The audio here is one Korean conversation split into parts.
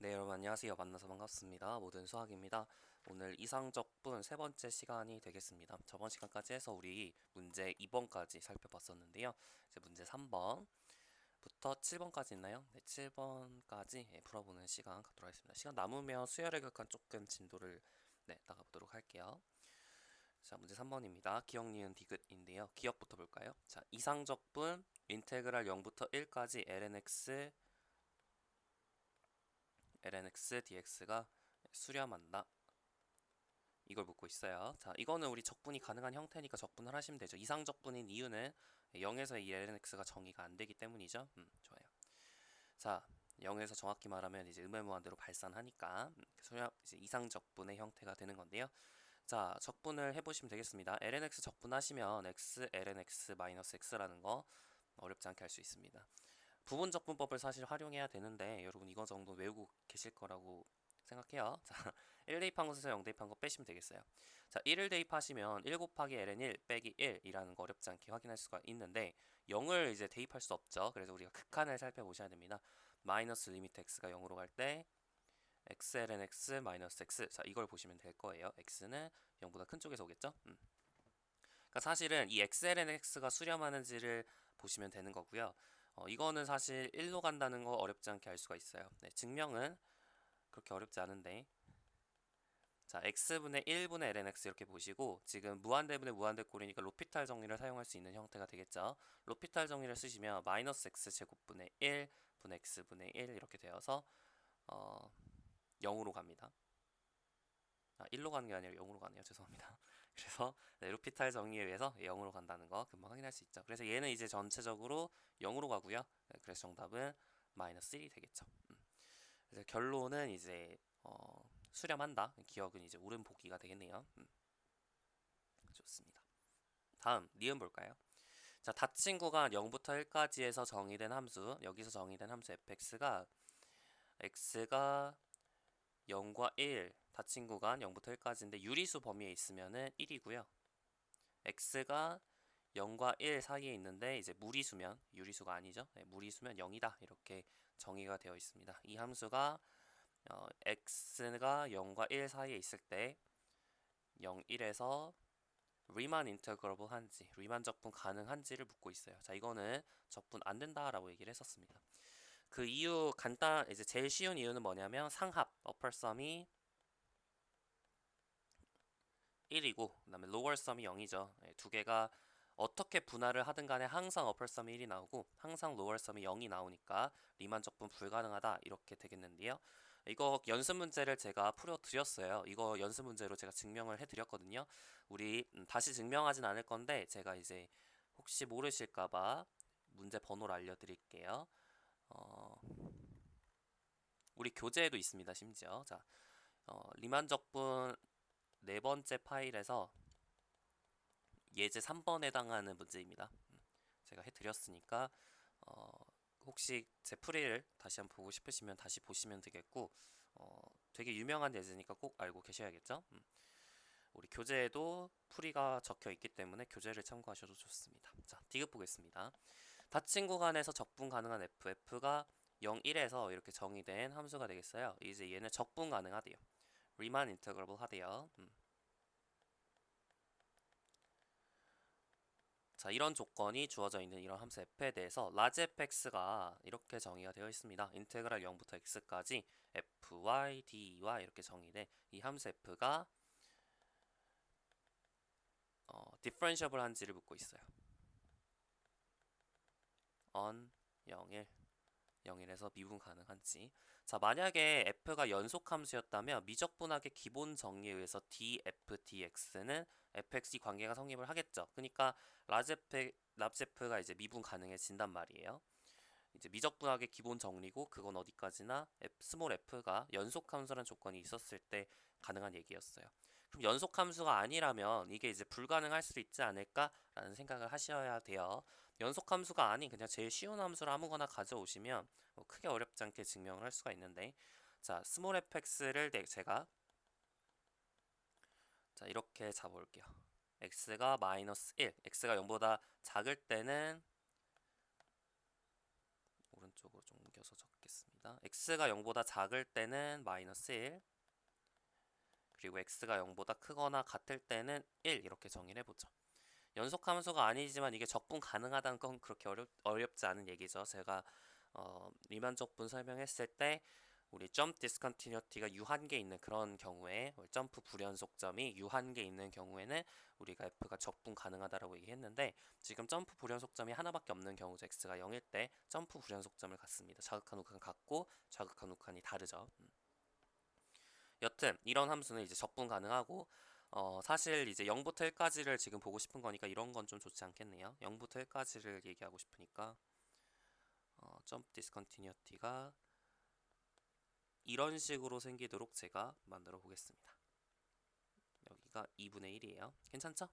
네, 여러분 안녕하세요. 만나서 반갑습니다. 모든 수학입니다. 오늘 이상적분 세 번째 시간이 되겠습니다. 저번 시간까지 해서 우리 문제 2번까지 살펴봤었는데요. 이제 문제 3번부터 7번까지 있나요? 네, 7번까지 풀어보는 시간 갖도록 하겠습니다. 시간 남으면 수열의 극한 조금 진도를 나가보도록 할게요. 자, 문제 3번입니다. 기억, 니은, 디귿인데요. 기억부터 볼까요? 자, 이상적분 인테그랄 0부터 1까지 lnx dx가 수렴한다. 이걸 묻고 있어요. 자, 이거는 우리 적분이 가능한 형태니까 적분을 하시면 되죠. 이상적분인 이유는 0에서 이 lnx가 정의가 안 되기 때문이죠. 좋아요. 자, 0에서 정확히 말하면 이제 의무무한대로 발산하니까 수렴 이제 이상적분의 형태가 되는 건데요. 자, 적분을 해보시면 되겠습니다. lnx 적분하시면 x lnx x라는 거 어렵지 않게 할 수 있습니다. 부분적분법을 사실 활용해야 되는데 여러분 이거 정도 외우고 계실 거라고 생각해요. 자, 1 대입한 것에서 0 대입한 거 빼시면 되겠어요. 자, 1을 대입하시면 1 곱하기 ln 1 빼기 1이라는 거 어렵지 않게 확인할 수가 있는데 0을 이제 대입할 수 없죠. 그래서 우리가 극한을 살펴보셔야 됩니다. 마이너스 리미트 x가 0으로 갈 때 x ln x 마이너스 x. 자, 이걸 보시면 될 거예요. x는 0보다 큰 쪽에서 오겠죠? 그러니까 사실은 이 x ln x가 수렴하는지를 보시면 되는 거고요. 이거는 사실 1로 간다는 거 어렵지 않게 알 수가 있어요. 네, 증명은 그렇게 어렵지 않은데 자, x분의 1분의 lnx 이렇게 보시고 지금 무한대분의 무한대꼴이니까 로피탈 정리를 사용할 수 있는 형태가 되겠죠. 로피탈 정리를 쓰시면 마이너스 x 제곱분의 1 분의 x분의 1 이렇게 되어서 0으로 갑니다. 1로 가는 게 아니라 0으로 가네요. 죄송합니다. 그래서 네, 루피탈 정리에 의해서 0으로 간다는 거 금방 확인할 수 있죠. 그래서 얘는 이제 전체적으로 0으로 가고요. 네, 그래서 정답은 마이너스 1이 되겠죠. 그래서 결론은 이제 수렴한다. 기억은 이제 옳은 보기가 되겠네요. 좋습니다. 다음 니은 볼까요? 자, 닫힌 구간 0부터 1까지에서 정의된 함수, 여기서 정의된 함수 fx가 x가 0과 1, 닫힌 구간 0부터 1까지인데 유리수 범위에 있으면은 1이고요. x가 0과 1 사이에 있는데 이제 무리수면 유리수가 아니죠. 네, 무리수면 0이다. 이렇게 정의가 되어 있습니다. 이 함수가 x가 0과 1 사이에 있을 때 0, 1에서 리만 인터그러블 한지, 리만 적분 가능한지를 묻고 있어요. 자, 이거는 적분 안 된다라고 얘기를 했었습니다. 그 이유 이제 제일 쉬운 이유는 뭐냐면 상합, upper sum이 1이고 그다음에 lower sum이 0이죠. 두 개가 어떻게 분할을 하든 간에 항상 upper sum이 1이 나오고 항상 lower sum이 0이 나오니까 리만 적분 불가능하다 이렇게 되겠는데요. 이거 연습 문제를 제가 풀어 드렸어요. 이거 연습 문제로 제가 증명을 해 드렸거든요. 우리 다시 증명하진 않을 건데 제가 이제 혹시 모르실까봐 문제 번호를 알려드릴게요. 어, 우리 교재에도 있습니다. 심지어 자, 리만 적분 네 번째 파일에서 예제 3번에 해당하는 문제입니다. 제가 해드렸으니까 어, 혹시 제 풀이를 다시 한번 보고 싶으시면 다시 보시면 되겠고 되게 유명한 예제니까 꼭 알고 계셔야겠죠? 우리 교재에도 풀이가 적혀 있기 때문에 교재를 참고하셔도 좋습니다. 자, 디귿 보겠습니다. 닫힌 구간에서 적분 가능한 f가 0, 1에서 이렇게 정의된 함수가 되겠어요. 이제 얘는 적분 가능하대요. 리만 인터그러블 하대요. 자, 이런 조건이 주어져 있는 이런 함수 f에 대해서 라지 fx가 이렇게 정의가 되어 있습니다. 인테그랄 0부터 x까지 fy, dy 이렇게 정의돼 이 함수 f가 디퍼런셔블 한지를 묻고 있어요. on 0일 0일에서 미분 가능한지. 자, 만약에 f가 연속 함수였다면 미적분학의 기본 정리에 의해서 df dx는 fx 관계가 성립을 하겠죠. 그러니까 라제프가 이제 미분 가능해진단 말이에요. 이제 미적분학의 기본 정리고 그건 어디까지나 스몰 f가 연속 함수라는 조건이 있었을 때 가능한 얘기였어요. 그럼 연속 함수가 아니라면 이게 이제 불가능할 수도 있지 않을까라는 생각을 하셔야 돼요. 연속 함수가 아닌 그냥 제일 쉬운 함수를 아무거나 가져오시면 뭐 크게 어렵지 않게 증명을 할 수가 있는데 자, 스몰 fx를 제가 자, 이렇게 잡아볼게요. x가 마이너스 1, x가 0보다 작을 때는 오른쪽으로 좀 옮겨서 적겠습니다. 하겠습니다. x가 0보다 작을 때는 마이너스 1, 그리고 x가 0보다 크거나 같을 때는 1 이렇게 정의를 해보죠. 연속함수가 아니지만 이게 적분 가능하다는 건 그렇게 어렵지 않은 얘기죠. 제가 리만 적분 설명했을 때 우리 점프 디스컨티뉴티가 유한계 있는 그런 경우에 점프 불연속점이 유한계 있는 경우에는 우리가 f가 적분 가능하다라고 얘기했는데 지금 점프 불연속점이 하나밖에 없는 경우죠. x가 0일 때 점프 불연속점을 갖습니다. 자극한 우칸 같고 자극한 우칸이 다르죠. 여튼 이런 함수는 이제 적분 가능하고 사실 이제 0부터 1까지를 지금 보고 싶은 거니까 이런 건 좀 좋지 않겠네요. 0부터 1까지를 얘기하고 싶으니까 점프 디스컨티뉴티가 이런 식으로 생기도록 제가 만들어 보겠습니다. 여기가 2분의 1이에요. 괜찮죠?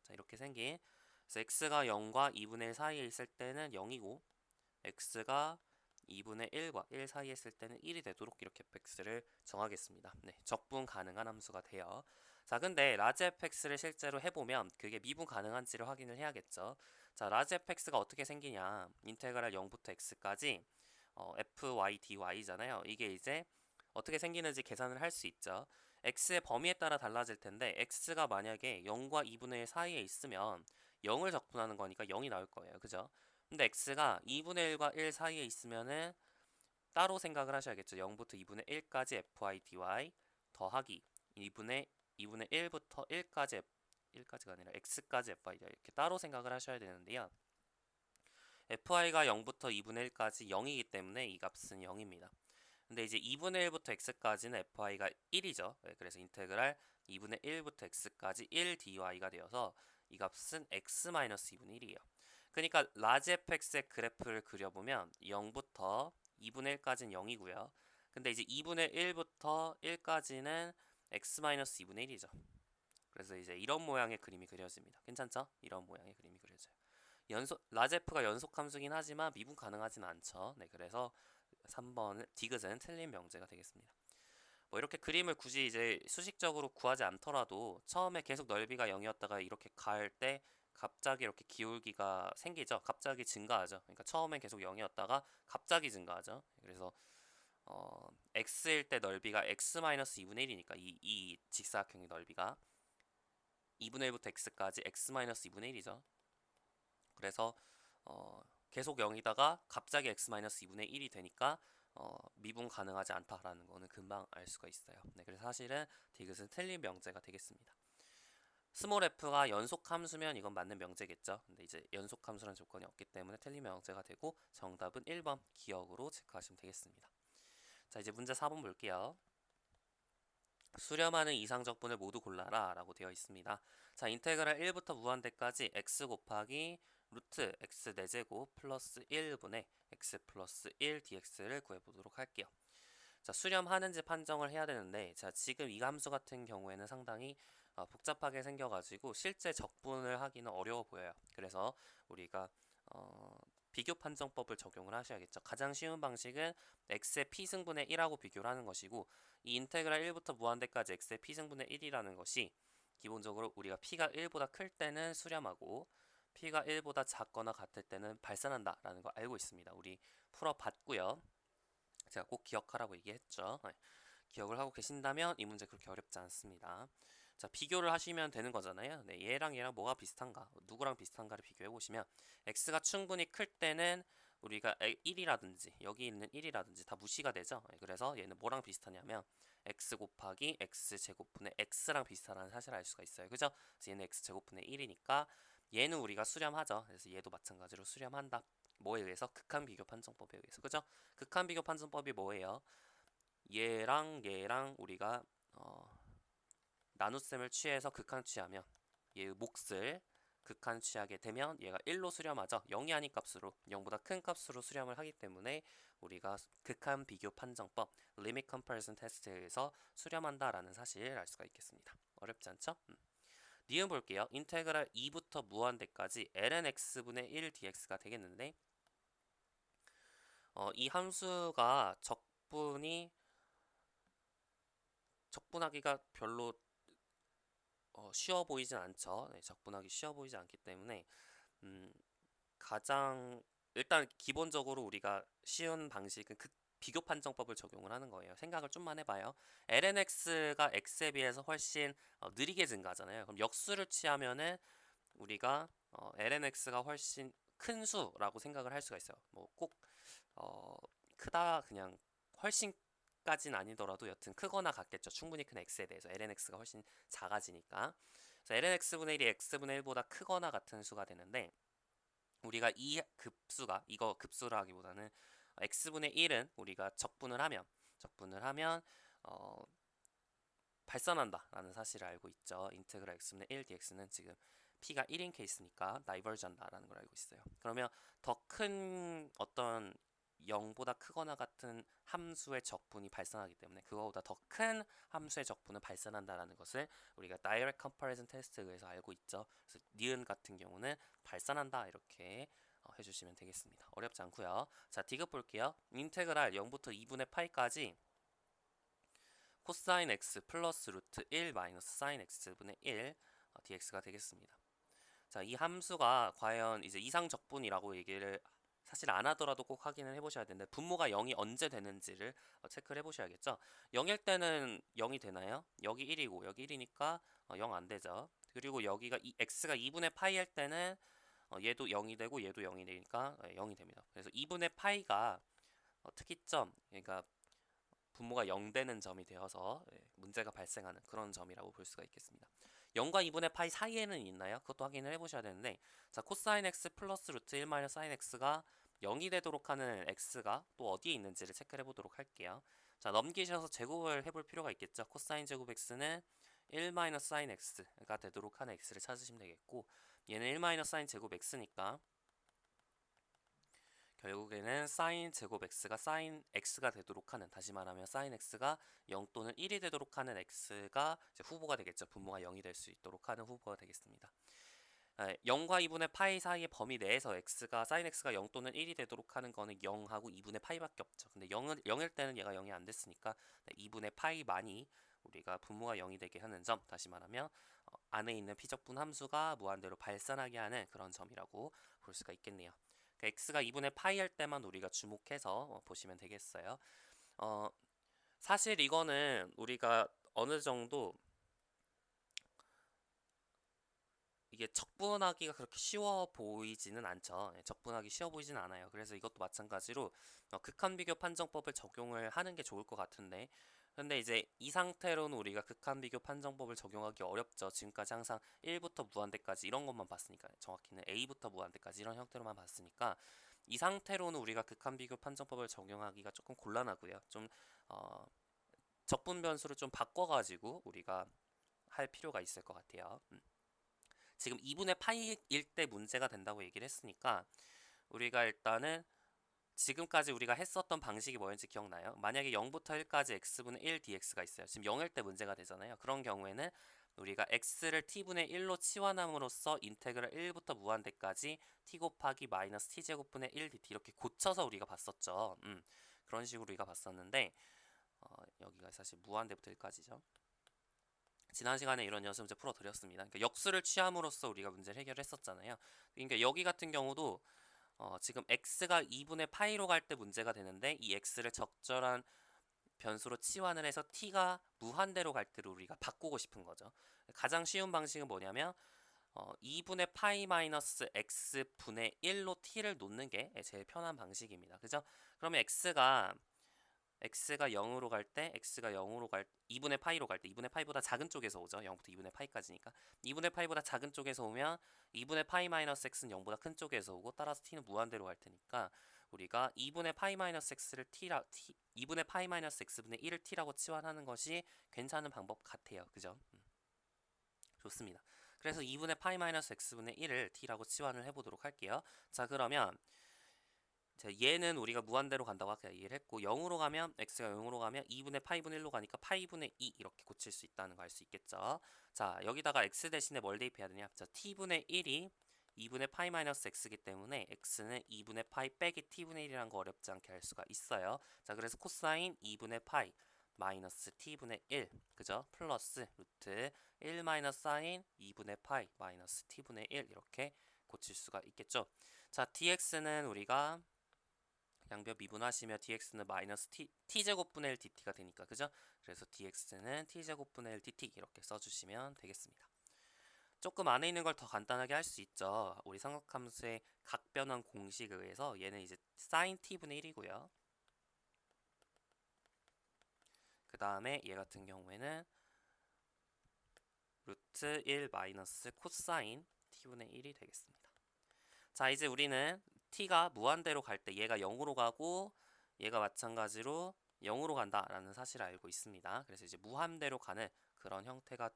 자, 이렇게 생긴 그래서 x가 0과 2분의 1 사이에 있을 때는 0이고 x가 2분의 1과 1 사이에 있을 때는 1이 되도록 이렇게 fx를 정하겠습니다. 네, 적분 가능한 함수가 돼요. 자, 근데 라지 fx를 실제로 해보면 그게 미분 가능한지를 확인을 해야겠죠. 자, 라지 fx가 어떻게 생기냐. 인테그랄 0부터 x까지 fy dy잖아요. 이게 이제 어떻게 생기는지 계산을 할 수 있죠. x의 범위에 따라 달라질 텐데 x가 만약에 0과 2분의 1 사이에 있으면 0을 적분하는 거니까 0이 나올 거예요. 그죠? 근데 x가 2분의 1과 1 사이에 있으면은 따로 생각을 하셔야겠죠. 0부터 2분의 1까지 fy dy 더하기 2분의 1부터 1까지가 아니라 x까지 fy dy 이렇게 따로 생각을 하셔야 되는데요. fy가 0부터 2분의 1까지 0이기 때문에 이 값은 0입니다. 근데 이제 2분의 1부터 x까지는 fy가 1이죠. 그래서 인테그랄 2분의 1부터 x까지 1 dy가 되어서 이 값은 x-2분의 1이에요. 그러니까 라지 fx의 그래프를 그려보면 0부터 2분의 1까지는 0이고요. 근데 이제 2분의 1부터 1까지는 x-2분의 1이죠. 그래서 이제 이런 모양의 그림이 그려집니다. 괜찮죠? 이런 모양의 그림이 그려져요. 라지 f가 연속 함수긴 하지만 미분 가능하진 않죠. 네, 그래서 3번 디귿은 틀린 명제가 되겠습니다. 뭐 이렇게 그림을 굳이 이제 수식적으로 구하지 않더라도 처음에 계속 넓이가 0이었다가 이렇게 갈 때 갑자기 이렇게 기울기가 생기죠. 갑자기 증가하죠. 그러니까 처음엔 계속 0이었다가 갑자기 증가하죠. 그래서 x일 때 넓이가 x-2분의 1이니까 이 직사각형의 넓이가 2분의 1부터 x까지 x-2분의 1이죠. 그래서 계속 0이다가 갑자기 x-2분의 1이 되니까 미분 가능하지 않다라는 거는 금방 알 수가 있어요. 네, 그래서 사실은 디귿은 틀린 명제가 되겠습니다. 스몰 f가 연속 함수면 이건 맞는 명제겠죠. 근데 이제 연속 함수라는 조건이 없기 때문에 틀린 명제가 되고 정답은 1번 기억으로 체크하시면 되겠습니다. 자, 이제 문제 4번 볼게요. 수렴하는 이상적분을 모두 골라라 라고 되어 있습니다. 자, 인테그랄 1부터 무한대까지 x 곱하기 루트 x 4제곱 플러스 1분의 x 플러스 1 dx를 구해보도록 할게요. 자, 수렴하는지 판정을 해야 되는데 자, 지금 이 함수 같은 경우에는 상당히 복잡하게 생겨가지고 실제 적분을 하기는 어려워 보여요. 그래서 우리가 비교 판정법을 적용을 하셔야겠죠. 가장 쉬운 방식은 x의 p승분의 1하고 비교를 하는 것이고 이 인테그랄 1부터 무한대까지 x의 p승분의 1이라는 것이 기본적으로 우리가 p가 1보다 클 때는 수렴하고 p가 1보다 작거나 같을 때는 발산한다 라는 거 알고 있습니다. 우리 풀어봤고요. 제가 꼭 기억하라고 얘기했죠. 네. 기억을 하고 계신다면 이 문제 그렇게 어렵지 않습니다. 자, 비교를 하시면 되는 거잖아요. 네, 얘랑 뭐가 비슷한가? 누구랑 비슷한가를 비교해 보시면 x가 충분히 클 때는 우리가 1이라든지 여기 있는 1이라든지 다 무시가 되죠. 네, 그래서 얘는 뭐랑 비슷하냐면 x 곱하기 x 제곱분의 x랑 비슷하다는 사실을 알 수가 있어요. 그죠? 그래서 얘는 x 제곱분의 1이니까 얘는 우리가 수렴하죠. 그래서 얘도 마찬가지로 수렴한다. 뭐에 의해서? 극한 비교 판정법에 의해서. 그죠? 극한 비교 판정법이 뭐예요? 얘랑 우리가 나눗셈을 취해서 극한 취하면 얘의 몫을 극한 취하게 되면 얘가 1로 수렴하죠. 0이 아닌 값으로 0보다 큰 값으로 수렴을 하기 때문에 우리가 극한 비교 판정법 Limit Comparison Test에 의해서 수렴한다라는 사실을 알 수가 있겠습니다. 어렵지 않죠? 니은 볼게요. 인테그랄 2부터 무한대까지 ln x분의 1 dx가 되겠는데 이 함수가 적분하기가 별로 쉬워 보이진 않죠. 네, 적분하기 쉬워 보이지 않기 때문에 가장 일단 기본적으로 우리가 쉬운 방식은 비교 판정법을 적용을 하는 거예요. 생각을 좀만 해봐요. lnx가 x에 비해서 훨씬 느리게 증가하잖아요. 그럼 역수를 취하면은 우리가 lnx가 훨씬 큰 수라고 생각을 할 수가 있어요. 뭐 꼭 크다 그냥 훨씬까진 아니더라도 여튼 크거나 같겠죠. 충분히 큰 x에 대해서 lnx가 훨씬 작아지니까. 그래서 lnx분의 1이 x분의 1보다 크거나 같은 수가 되는데 우리가 이 급수가 이거 급수라기보다는 x분의 1은 우리가 적분을 하면 발산한다라는 사실을 알고 있죠. 인테그랄 x분의 1 dx는 지금 p가 1인 케이스니까 다이버전다라는 걸 알고 있어요. 그러면 더 큰 어떤 0보다 크거나 같은 함수의 적분이 발산하기 때문에 그거보다 더 큰 함수의 적분을 발산한다라는 것을 우리가 direct comparison 테스트에 의해서 알고 있죠. 그래서 니은 같은 경우는 발산한다 이렇게 해주시면 되겠습니다. 어렵지 않고요. 자, 디귿 볼게요. 인테그랄 0부터 2분의 파이까지 코사인 x 플러스 루트 1 마이너스 사인 x분의 1 dx가 되겠습니다. 자, 이 함수가 과연 이제 이상적분이라고 얘기를 사실 안 하더라도 꼭 확인을 해보셔야 되는데 분모가 0이 언제 되는지를 체크를 해보셔야겠죠. 0일 때는 0이 되나요? 여기 1이고 여기 1이니까 0 안 되죠. 그리고 여기가 x가 2분의 파이 할 때는 얘도 0이 되고 얘도 0이 되니까 0이 됩니다. 그래서 2분의 파이가 특이점, 그러니까 분모가 0 되는 점이 되어서 문제가 발생하는 그런 점이라고 볼 수가 있겠습니다. 0과 2분의 파이 사이에는 있나요? 그것도 확인을 해보셔야 되는데 자, 코사인 x 플러스 루트 1 마이너스 사인 x가 0이 되도록 하는 x가 또 어디에 있는지를 체크를 해보도록 할게요. 자, 넘기셔서 제곱을 해볼 필요가 있겠죠. 코사인 제곱 x는 1 마이너스 사인 x가 되도록 하는 x를 찾으시면 되겠고 얘는 1 마이너스 사인 제곱 x니까 결국에는 사인 제곱 x가 사인 x가 되도록 하는, 다시 말하면 사인 x가 0 또는 1이 되도록 하는 x가 이제 후보가 되겠죠. 분모가 0이 될 수 있도록 하는 후보가 되겠습니다. 0과 2분의 파이 사이의 범위 내에서 사인 x가 0 또는 1이 되도록 하는 거는 0하고 2분의 파이밖에 없죠. 근데 0일 때는 얘가 0이 안 됐으니까 2분의 파이만이 우리가 분모가 0이 되게 하는 점, 다시 말하면 안에 있는 피적분 함수가 무한대로 발산하게 하는 그런 점이라고 볼 수가 있겠네요. x가 2분의 파이 할 때만 우리가 주목해서 보시면 되겠어요. 사실 이거는 우리가 어느 정도 이게 적분하기가 그렇게 쉬워 보이지는 않죠. 적분하기 쉬워 보이진 않아요. 그래서 이것도 마찬가지로 극한 비교 판정법을 적용을 하는 게 좋을 것 같은데 근데 이제 이 상태로는 우리가 극한 비교 판정법을 적용하기 어렵죠. 지금까지 항상 1부터 무한대까지 이런 것만 봤으니까, 정확히는 a부터 무한대까지 이런 형태로만 봤으니까 이 상태로는 우리가 극한 비교 판정법을 적용하기가 조금 곤란하고요. 좀 적분 변수를 좀 바꿔가지고 우리가 할 필요가 있을 것 같아요. 지금 2분의 파이일 때 문제가 된다고 얘기를 했으니까 우리가 일단은 지금까지 우리가 했었던 방식이 뭐였는지 기억나요? 만약에 0부터 1까지 x분의 1 dx가 있어요. 지금 0일 때 문제가 되잖아요. 그런 경우에는 우리가 x를 t분의 1로 치환함으로써 인테그랄 1부터 무한대까지 t 곱하기 마이너스 t제곱분의 1 dt 이렇게 고쳐서 우리가 봤었죠. 그런 식으로 우리가 봤었는데 여기가 사실 무한대부터 1까지죠. 지난 시간에 이런 연습 문제 풀어드렸습니다. 그러니까 역수를 취함으로써 우리가 문제를 해결했었잖아요. 그러니까 여기 같은 경우도 지금 x가 2분의 파이로 갈 때 문제가 되는데 이 x를 적절한 변수로 치환을 해서 t가 무한대로 갈 때로 우리가 바꾸고 싶은 거죠. 가장 쉬운 방식은 뭐냐면 2분의 파이 마이너스 x분의 1로 t를 놓는 게 제일 편한 방식입니다. 그죠? 그러면 x가 0으로 갈 때, 2분의 파이로 갈 때, 2분의 파이보다 작은 쪽에서 오죠. 0부터 2분의 파이까지니까. 2분의 파이보다 작은 쪽에서 오면 2분의 파이 마이너스 x는 0보다 큰 쪽에서 오고 따라서 t는 무한대로 갈 테니까 우리가 2분의 파이 마이너스 x를 2분의 파이 마이너스 x분의 1을 t라고 치환하는 것이 괜찮은 방법 같아요. 그죠? 좋습니다. 그래서 2분의 파이 마이너스 x분의 1을 t라고 치환을 해보도록 할게요. 자, 그러면 자, 얘는 우리가 무한대로 간다고 아까 얘기를 했고 0으로 가면 x가 0으로 가면 2분의 파이분의 1로 가니까 파이분의 2 이렇게 고칠 수 있다는 거 알 수 있겠죠. 자, 여기다가 x 대신에 뭘 대입해야 되냐? 자, t분의 1이 2분의 파이 마이너스 x이기 때문에 x는 2분의 파이 빼기 t분의 1이라는 거 어렵지 않게 할 수가 있어요. 자, 그래서 코사인 2분의 파이 마이너스 t분의 1 그죠? 플러스 루트 1 마이너스 사인 2분의 파이 마이너스 t분의 1 이렇게 고칠 수가 있겠죠. 자, dx는 우리가 양변 미분하시면 dx는 마이너스 t제곱분의 1 dt가 되니까, 그죠? 그래서 dx는 t제곱분의 1 dt 이렇게 써주시면 되겠습니다. 조금 안에 있는 걸 더 간단하게 할 수 있죠. 우리 삼각함수의 각변환 공식에 의해서 얘는 이제 sin t분의 1이고요. 그 다음에 얘 같은 경우에는 루트 1 마이너스 코사인 t분의 1이 되겠습니다. 자, 이제 우리는 t가 무한대로 갈 때 얘가 0으로 가고 얘가 마찬가지로 0으로 간다라는 사실을 알고 있습니다. 그래서 이제 무한대로 가는 그런 형태가,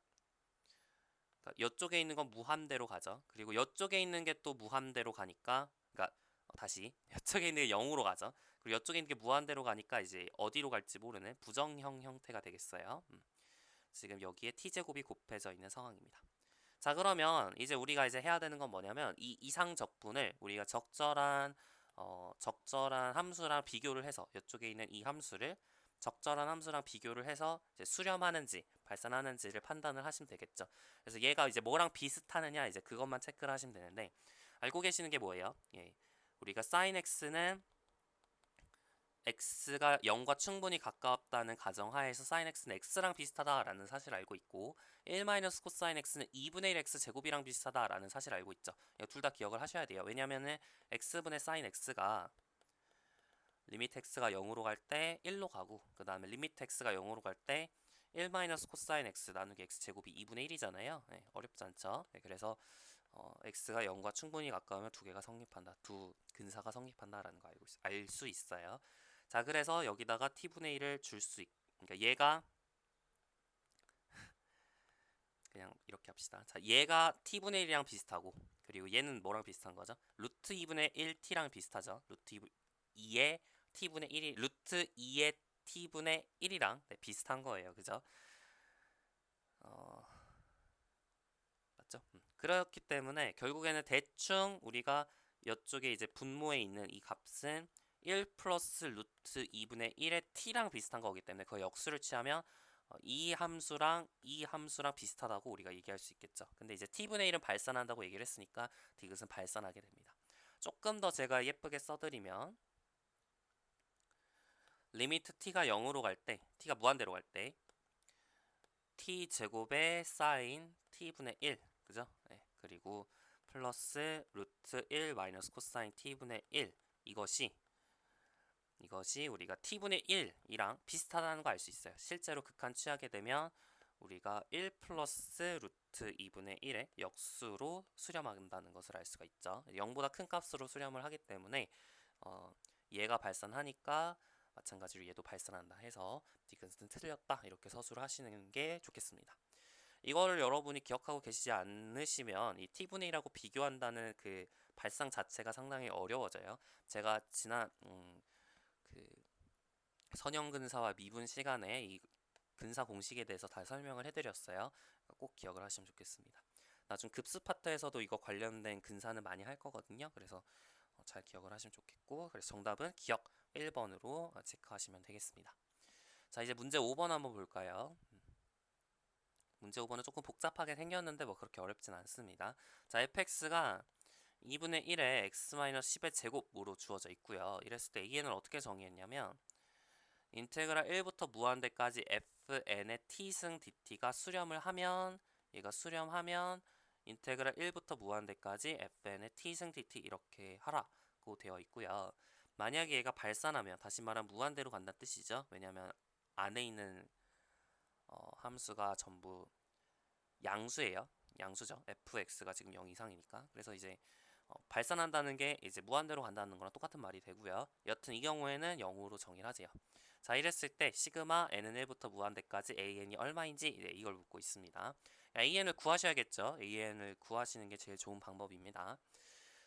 그러니까 이쪽에 있는 건 무한대로 가죠. 그리고 이쪽에 있는 게 또 무한대로 가니까, 그러니까 다시 이쪽에 있는 게 0으로 가죠. 그리고 이쪽에 있는 게 무한대로 가니까 이제 어디로 갈지 모르는 부정형 형태가 되겠어요. 지금 여기에 t제곱이 곱해져 있는 상황입니다. 자, 그러면 이제 우리가 이제 해야 되는 건 뭐냐면 이 이상적분을 우리가 적절한 함수랑 비교를 해서, 이쪽에 있는 이 함수를 적절한 함수랑 비교를 해서 이제 수렴하는지 발산하는지를 판단을 하시면 되겠죠. 그래서 얘가 이제 뭐랑 비슷하느냐, 이제 그것만 체크를 하시면 되는데, 알고 계시는 게 뭐예요? 예. 우리가 sin x는 x가 0과 충분히 가깝다는 가정하에서 sin x는 x랑 비슷하다라는 사실을 알고 있고, 1 코사인 x는 2분의 1 x 제곱이랑 비슷하다라는 사실을 알고 있죠. 둘 다 기억을 하셔야 돼요. 왜냐면은 x분의 sin x가 리미트 x가 0으로 갈 때 1로 가고, 그 다음에 리미트 x가 0으로 갈 때 1 코사인 x 나누기 x 제곱이 2분의 1이잖아요. 네, 어렵지 않죠? 네, 그래서 x가 0과 충분히 가까우면 두 개가 성립한다. 두 근사가 성립한다라는 거 알 수 있어요. 자, 그래서 여기다가 t분의 1을 줄 수 그러니까 얘가 그냥 이렇게 합시다. 자, 얘가 t분의 1이랑 비슷하고, 그리고 얘는 뭐랑 비슷한 거죠? 루트 2분의 1t랑 비슷하죠. 루트 2의 t분의 1이 루트 2의 t분의 1이랑 네, 비슷한 거예요. 그죠? 맞죠? 그렇기 때문에 결국에는 대충 우리가 이쪽에 이제 분모에 있는 이 값은 1 플러스 루트 2분의 1의 t랑 비슷한 거기 때문에 그 역수를 취하면 이 함수랑 비슷하다고 우리가 얘기할 수 있겠죠. 근데 이제 t분의 1은 발산한다고 얘기를 했으니까 디귿은 발산하게 됩니다. 조금 더 제가 예쁘게 써드리면, 리미트 t가 0으로 갈 때, t가 무한대로 갈 때 t 제곱의 사인 t분의 1, 그죠? 네. 그리고 플러스 루트 1 마이너스 코사인 t분의 1, 이것이 우리가 t분의 1이랑 비슷하다는 거 알 수 있어요. 실제로 극한 취하게 되면 우리가 1 플러스 루트 2분의 1의 역수로 수렴한다는 것을 알 수가 있죠. 0보다 큰 값으로 수렴을 하기 때문에 얘가 발산하니까 마찬가지로 얘도 발산한다 해서 디귿은 틀렸다, 이렇게 서술을 하시는 게 좋겠습니다. 이거를 여러분이 기억하고 계시지 않으시면 이 t분의 1하고 비교한다는 그 발상 자체가 상당히 어려워져요. 제가 지난 그 선형근사와 미분 시간에 이 근사 공식에 대해서 다 설명을 해드렸어요. 꼭 기억을 하시면 좋겠습니다. 나중 급수 파트에서도 이거 관련된 근사는 많이 할 거거든요. 그래서 잘 기억을 하시면 좋겠고, 그래서 정답은 기억 1번으로 체크하시면 되겠습니다. 자, 이제 문제 5번 한번 볼까요? 문제 5번은 조금 복잡하게 생겼는데 뭐 그렇게 어렵진 않습니다. 자, fx가 2분의 1에 x-10의 제곱으로 주어져 있고요. 이랬을 때 an을 어떻게 정의했냐면, 인테그랄 1부터 무한대까지 fn의 t승 dt가 수렴을 하면, 얘가 수렴하면 인테그랄 1부터 무한대까지 fn의 t승 dt 이렇게 하라고 되어 있고요. 만약에 얘가 발산하면, 다시 말하면 무한대로 간다는 뜻이죠. 왜냐하면 안에 있는 함수가 전부 양수예요. 양수죠. fx가 지금 0 이상이니까. 그래서 이제 발산한다는 게 이제 무한대로 간다는 거랑 똑같은 말이 되고요. 여튼 이 경우에는 0으로 정의를 하세요. 자, 이랬을 때 시그마 n은 1부터 무한대까지 an이 얼마인지 이걸 묻고 있습니다. an을 구하셔야겠죠. an을 구하시는 게 제일 좋은 방법입니다.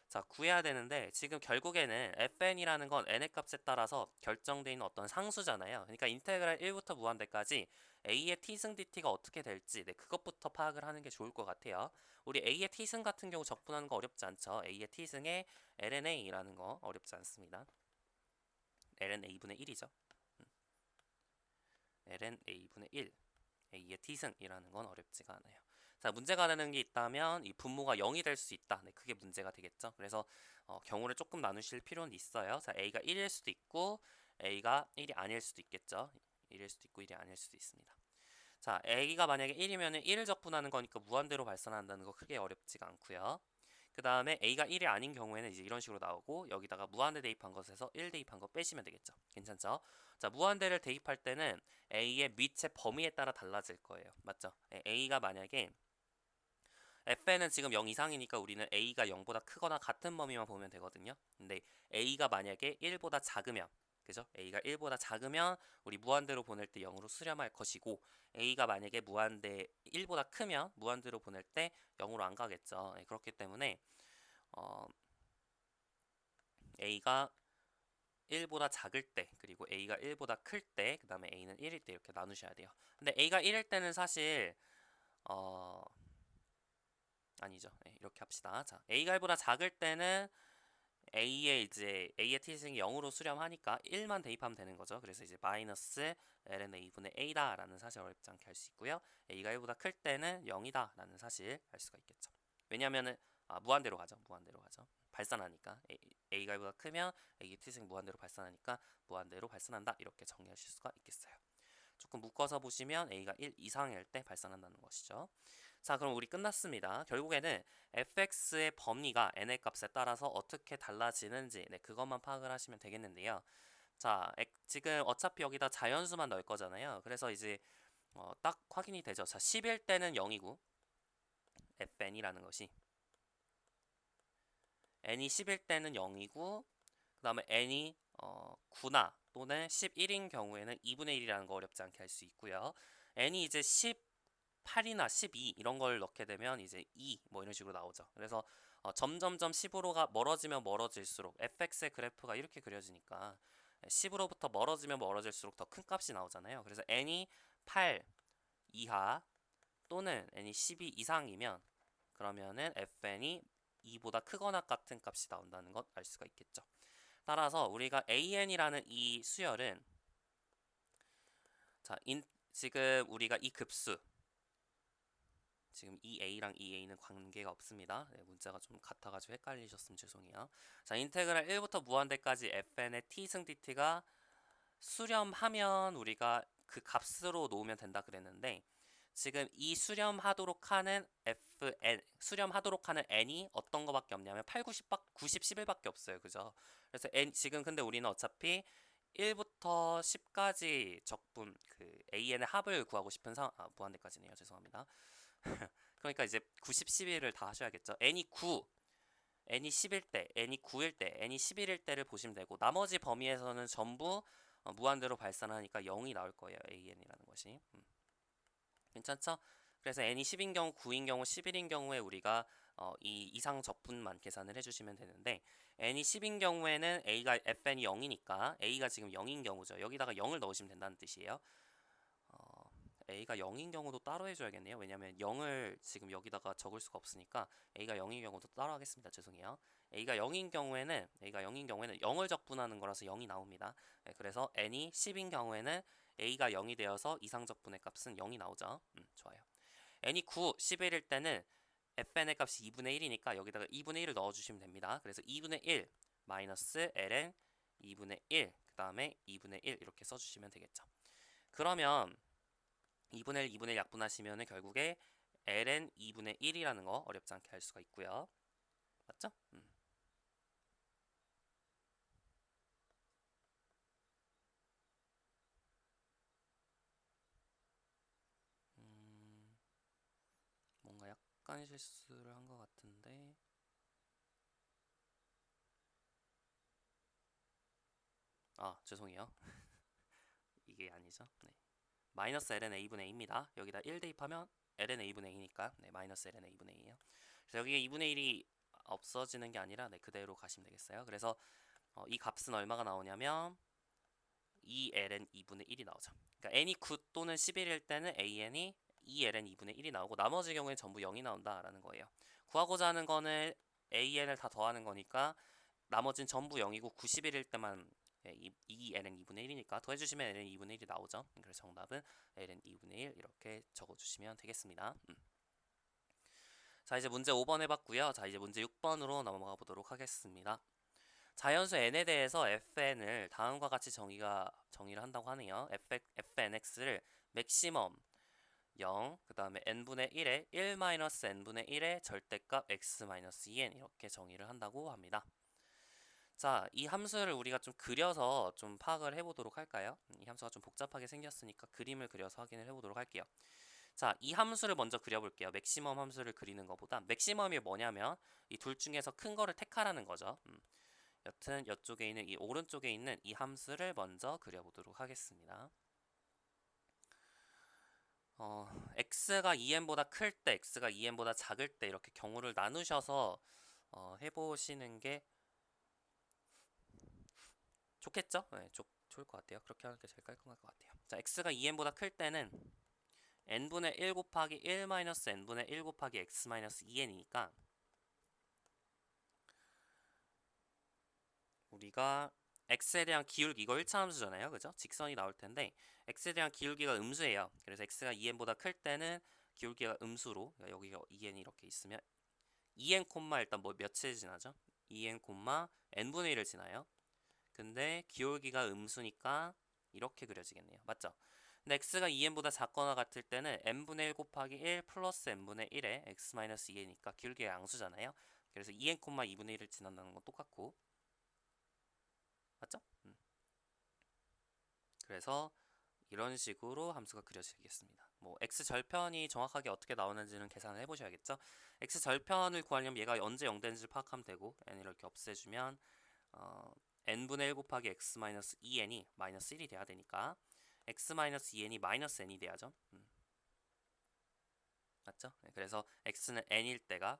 자, 구해야 되는데 지금 결국에는 fn이라는 건 n의 값에 따라서 결정되어 있는 어떤 상수잖아요. 그러니까 인테그랄 1부터 무한대까지 a의 t승 dt가 어떻게 될지 그것부터 파악을 하는 게 좋을 것 같아요. 우리 a의 t승 같은 경우 적분하는 거 어렵지 않죠. a의 t승에 lna라는 거 어렵지 않습니다. ln a분의 1이죠. ln a분의 1, a의 t승이라는 건 어렵지가 않아요. 자, 문제가 되는 게 있다면 이 분모가 0이 될 수 있다. 그게 문제가 되겠죠. 그래서 경우를 조금 나누실 필요는 있어요. 자, A가 1일 수도 있고 A가 1이 아닐 수도 있겠죠. 1일 수도 있고 1이 아닐 수도 있습니다. 자, A가 만약에 1이면 1을 적분하는 거니까 무한대로 발산한다는 거 크게 어렵지가 않고요. 그 다음에 A가 1이 아닌 경우에는 이제 이런 식으로 나오고 여기다가 무한대 대입한 것에서 1 대입한 거 빼시면 되겠죠. 괜찮죠? 자, 무한대를 대입할 때는 A의 밑의 범위에 따라 달라질 거예요. 맞죠? A가 만약에 fn은 지금 0 이상이니까 우리는 a가 0보다 크거나 같은 범위만 보면 되거든요. 근데 a가 만약에 1보다 작으면, 그죠? a가 1보다 작으면 우리 무한대로 보낼 때 0으로 수렴할 것이고, a가 만약에 무한대 1보다 크면 무한대로 보낼 때 0으로 안 가겠죠. 그렇기 때문에 a가 1보다 작을 때, 그리고 a가 1보다 클 때, 그 다음에 a는 1일 때 이렇게 나누셔야 돼요. 근데 a가 1일 때는 사실 아니죠. 이렇게 합시다. 자, a가 1보다 작을 때는 a의 t승이 0으로 수렴하니까 1만 대입하면 되는 거죠. 그래서 이제 마이너스 ln a분의 a다라는 사실 어렵지 않게 할 수 있고요. a가 1보다 클 때는 0이다라는 사실 알 수가 있겠죠. 왜냐면은 무한대로 가죠. 무한대로 가죠. 발산하니까 a가 1보다 크면 a의 t승 무한대로 발산하니까 무한대로 발산한다. 이렇게 정리하실 수가 있겠어요. 조금 묶어서 보시면 a가 1 이상일 때 발산한다는 것이죠. 자, 그럼 우리 끝났습니다. 결국에는 fx의 범위가 n의 값에 따라서 어떻게 달라지는지 그것만 파악을 하시면 되겠는데요. 자, 지금 어차피 여기다 자연수만 넣을 거잖아요. 그래서 이제 딱 확인이 되죠. 자, 10일 때는 0이고 fn이라는 것이 n이 10일 때는 0이고 그 다음에 n이 9나 또는 11인 경우에는 2분의 1이라는 거 어렵지 않게 할 수 있고요. n이 이제 18이나 12 이런 걸 넣게 되면 이제 2 뭐 이런 식으로 나오죠. 그래서 점점점 10으로가 멀어지면 멀어질수록 fx의 그래프가 이렇게 그려지니까 10으로부터 멀어지면 멀어질수록 더 큰 값이 나오잖아요. 그래서 n이 8 이하 또는 n이 12 이상이면 그러면은 fn이 2보다 크거나 같은 값이 나온다는 것 알 수가 있겠죠. 따라서 우리가 an이라는 이 수열은 자, 지금 우리가 이 급수 지금 이 a랑 이 a는 관계가 없습니다. 문자가 좀 같아가지고 헷갈리셨으면 죄송해요. 자, 인테그랄 1부터 무한대까지 fn의 t승 dt가 수렴하면 우리가 그 값으로 놓으면 된다 그랬는데 지금 이 수렴하도록 하는 수렴하도록 하는 n이 어떤 거밖에 없냐면 8, 90, 11밖에 없어요. 그죠? 그래서 지금 근데 우리는 어차피 1부터 10까지 적분 an의 합을 구하고 싶은 무한대까지네요. 죄송합니다. 그러니까 이제 90, 11을 다 하셔야겠죠. n이 9, n이 10일 때, n이 9일 때, n이 11일 때를 보시면 되고 나머지 범위에서는 전부 무한대로 발산하니까 0이 나올 거예요. an이라는 것이. 괜찮죠? 그래서 n이 10인 경우, 9인 경우, 11인 경우에 우리가 이 이상 적분만 계산을 해주시면 되는데 n이 10인 경우에는 a가 fn이 0이니까 a가 지금 0인 경우죠. 여기다가 0을 넣으시면 된다는 뜻이에요. a가 0인 경우도 따로 해줘야겠네요. 왜냐면 0을 지금 여기다가 적을 수가 없으니까 a가 0인 경우도 따로 하겠습니다. 죄송해요. a가 0인 경우에는 0을 적분하는 거라서 0이 나옵니다. 그래서 n이 10인 경우에는 a가 0이 되어서 이상 적분의 값은 0이 나오죠. 좋아요. n이 9, 11일 때는 fn의 값이 2분의 1이니까 여기다가 2분의 1을 넣어주시면 됩니다. 그래서 2분의 1 마이너스 ln 2분의 1 그 다음에 2분의 1 이렇게 써주시면 되겠죠. 그러면 2분의 1, 2분의 1 약분하시면 결국에 ln 2분의 1이라는 거 어렵지 않게 할 수가 있고요. 맞죠? 뭔가 약간 실수를 한 것 같은데 죄송해요. 이게 아니죠. 마이너스 ln a분의 a입니다. 여기다 1 대입하면 ln a분의 a니까 마이너스 ln a분의 a예요. 그래서 여기에 2분의 1이 없어지는 게 아니라 그대로 가시면 되겠어요. 그래서 이 값은 얼마가 나오냐면 2ln 2분의 1이 나오죠. 그러니까 n이 9 또는 11일 때는 an이 2ln 2분의 1이 나오고 나머지 경우에 전부 0이 나온다라는 거예요. 구하고자 하는 거는 an을 다 더하는 거니까 나머지는 전부 0이고 91일 때만 2ln 2분의 1이니까 더해주시면 ln 2분의 1이 나오죠. 그래서 정답은 ln 2분의 1 이렇게 적어주시면 되겠습니다. 자, 자, 이제 문제 5번 해봤고요. 자, 이제 문제 6번으로 넘어가 보도록 하겠습니다. 자연수 n에 대해서 fn을 다음과 같이 정의를 한다고 하네요. fnx를 맥시멈 0, 그 다음에 n분의 1에 1-n분의 1의 절대값 x-2n 이렇게 정의를 한다고 합니다. 자, 이 함수를 우리가 좀 그려서 좀 파악을 해보도록 할까요? 이 함수가 좀 복잡하게 생겼으니까 그림을 그려서 확인을 해보도록 할게요. 자, 이 함수를 먼저 그려볼게요. 맥시멈 함수를 그리는 것보다 맥시멈이 뭐냐면 이 둘 중에서 큰 거를 택하라는 거죠. 여튼 이쪽에 있는 이 오른쪽에 있는 이 함수를 먼저 그려보도록 하겠습니다. x가 2n보다 클 때, x가 2n보다 작을 때 이렇게 경우를 나누셔서 해보시는 게 좋겠죠? 네, 좋을 것 같아요. 그렇게 하는 게 제일 깔끔할 것 같아요. 자, x가 2n보다 클 때는 n분의 1 곱하기 1-n분의 1 곱하기 x-2n이니까 우리가 x에 대한 기울기, 이거 1차 함수잖아요. 그죠? 직선이 나올 텐데 x에 대한 기울기가 음수예요. 그래서 x가 2n보다 클 때는 기울기가 음수로, 그러니까 여기가 2n이 이렇게 있으면 2n 콤마 일단 뭐 몇을 지나죠? 2n 콤마 n분의 1을 지나요. 근데 기울기가 음수니까 이렇게 그려지겠네요. 맞죠? 근데 x가 2n보다 작거나 같을 때는 n분의 1 곱하기 1 플러스 n분의 1에 x-2ni까 기울기가 양수잖아요. 그래서 2n 콤마 2분의 1을 지난다는 건 똑같고, 맞죠? 그래서 이런 식으로 함수가 그려지겠습니다. 뭐 x 절편이 정확하게 어떻게 나오는지는 계산을 해보셔야겠죠. x 절편을 구하려면 얘가 언제 0 되는지를 파악하면 되고, n을 이렇게 없애주면 n분의 1 곱하기 x-2n이 마이너스 1이 돼야 되니까 x-2n이 마이너스 n이 돼야죠. 맞죠? 네, 그래서 x는 n일 때가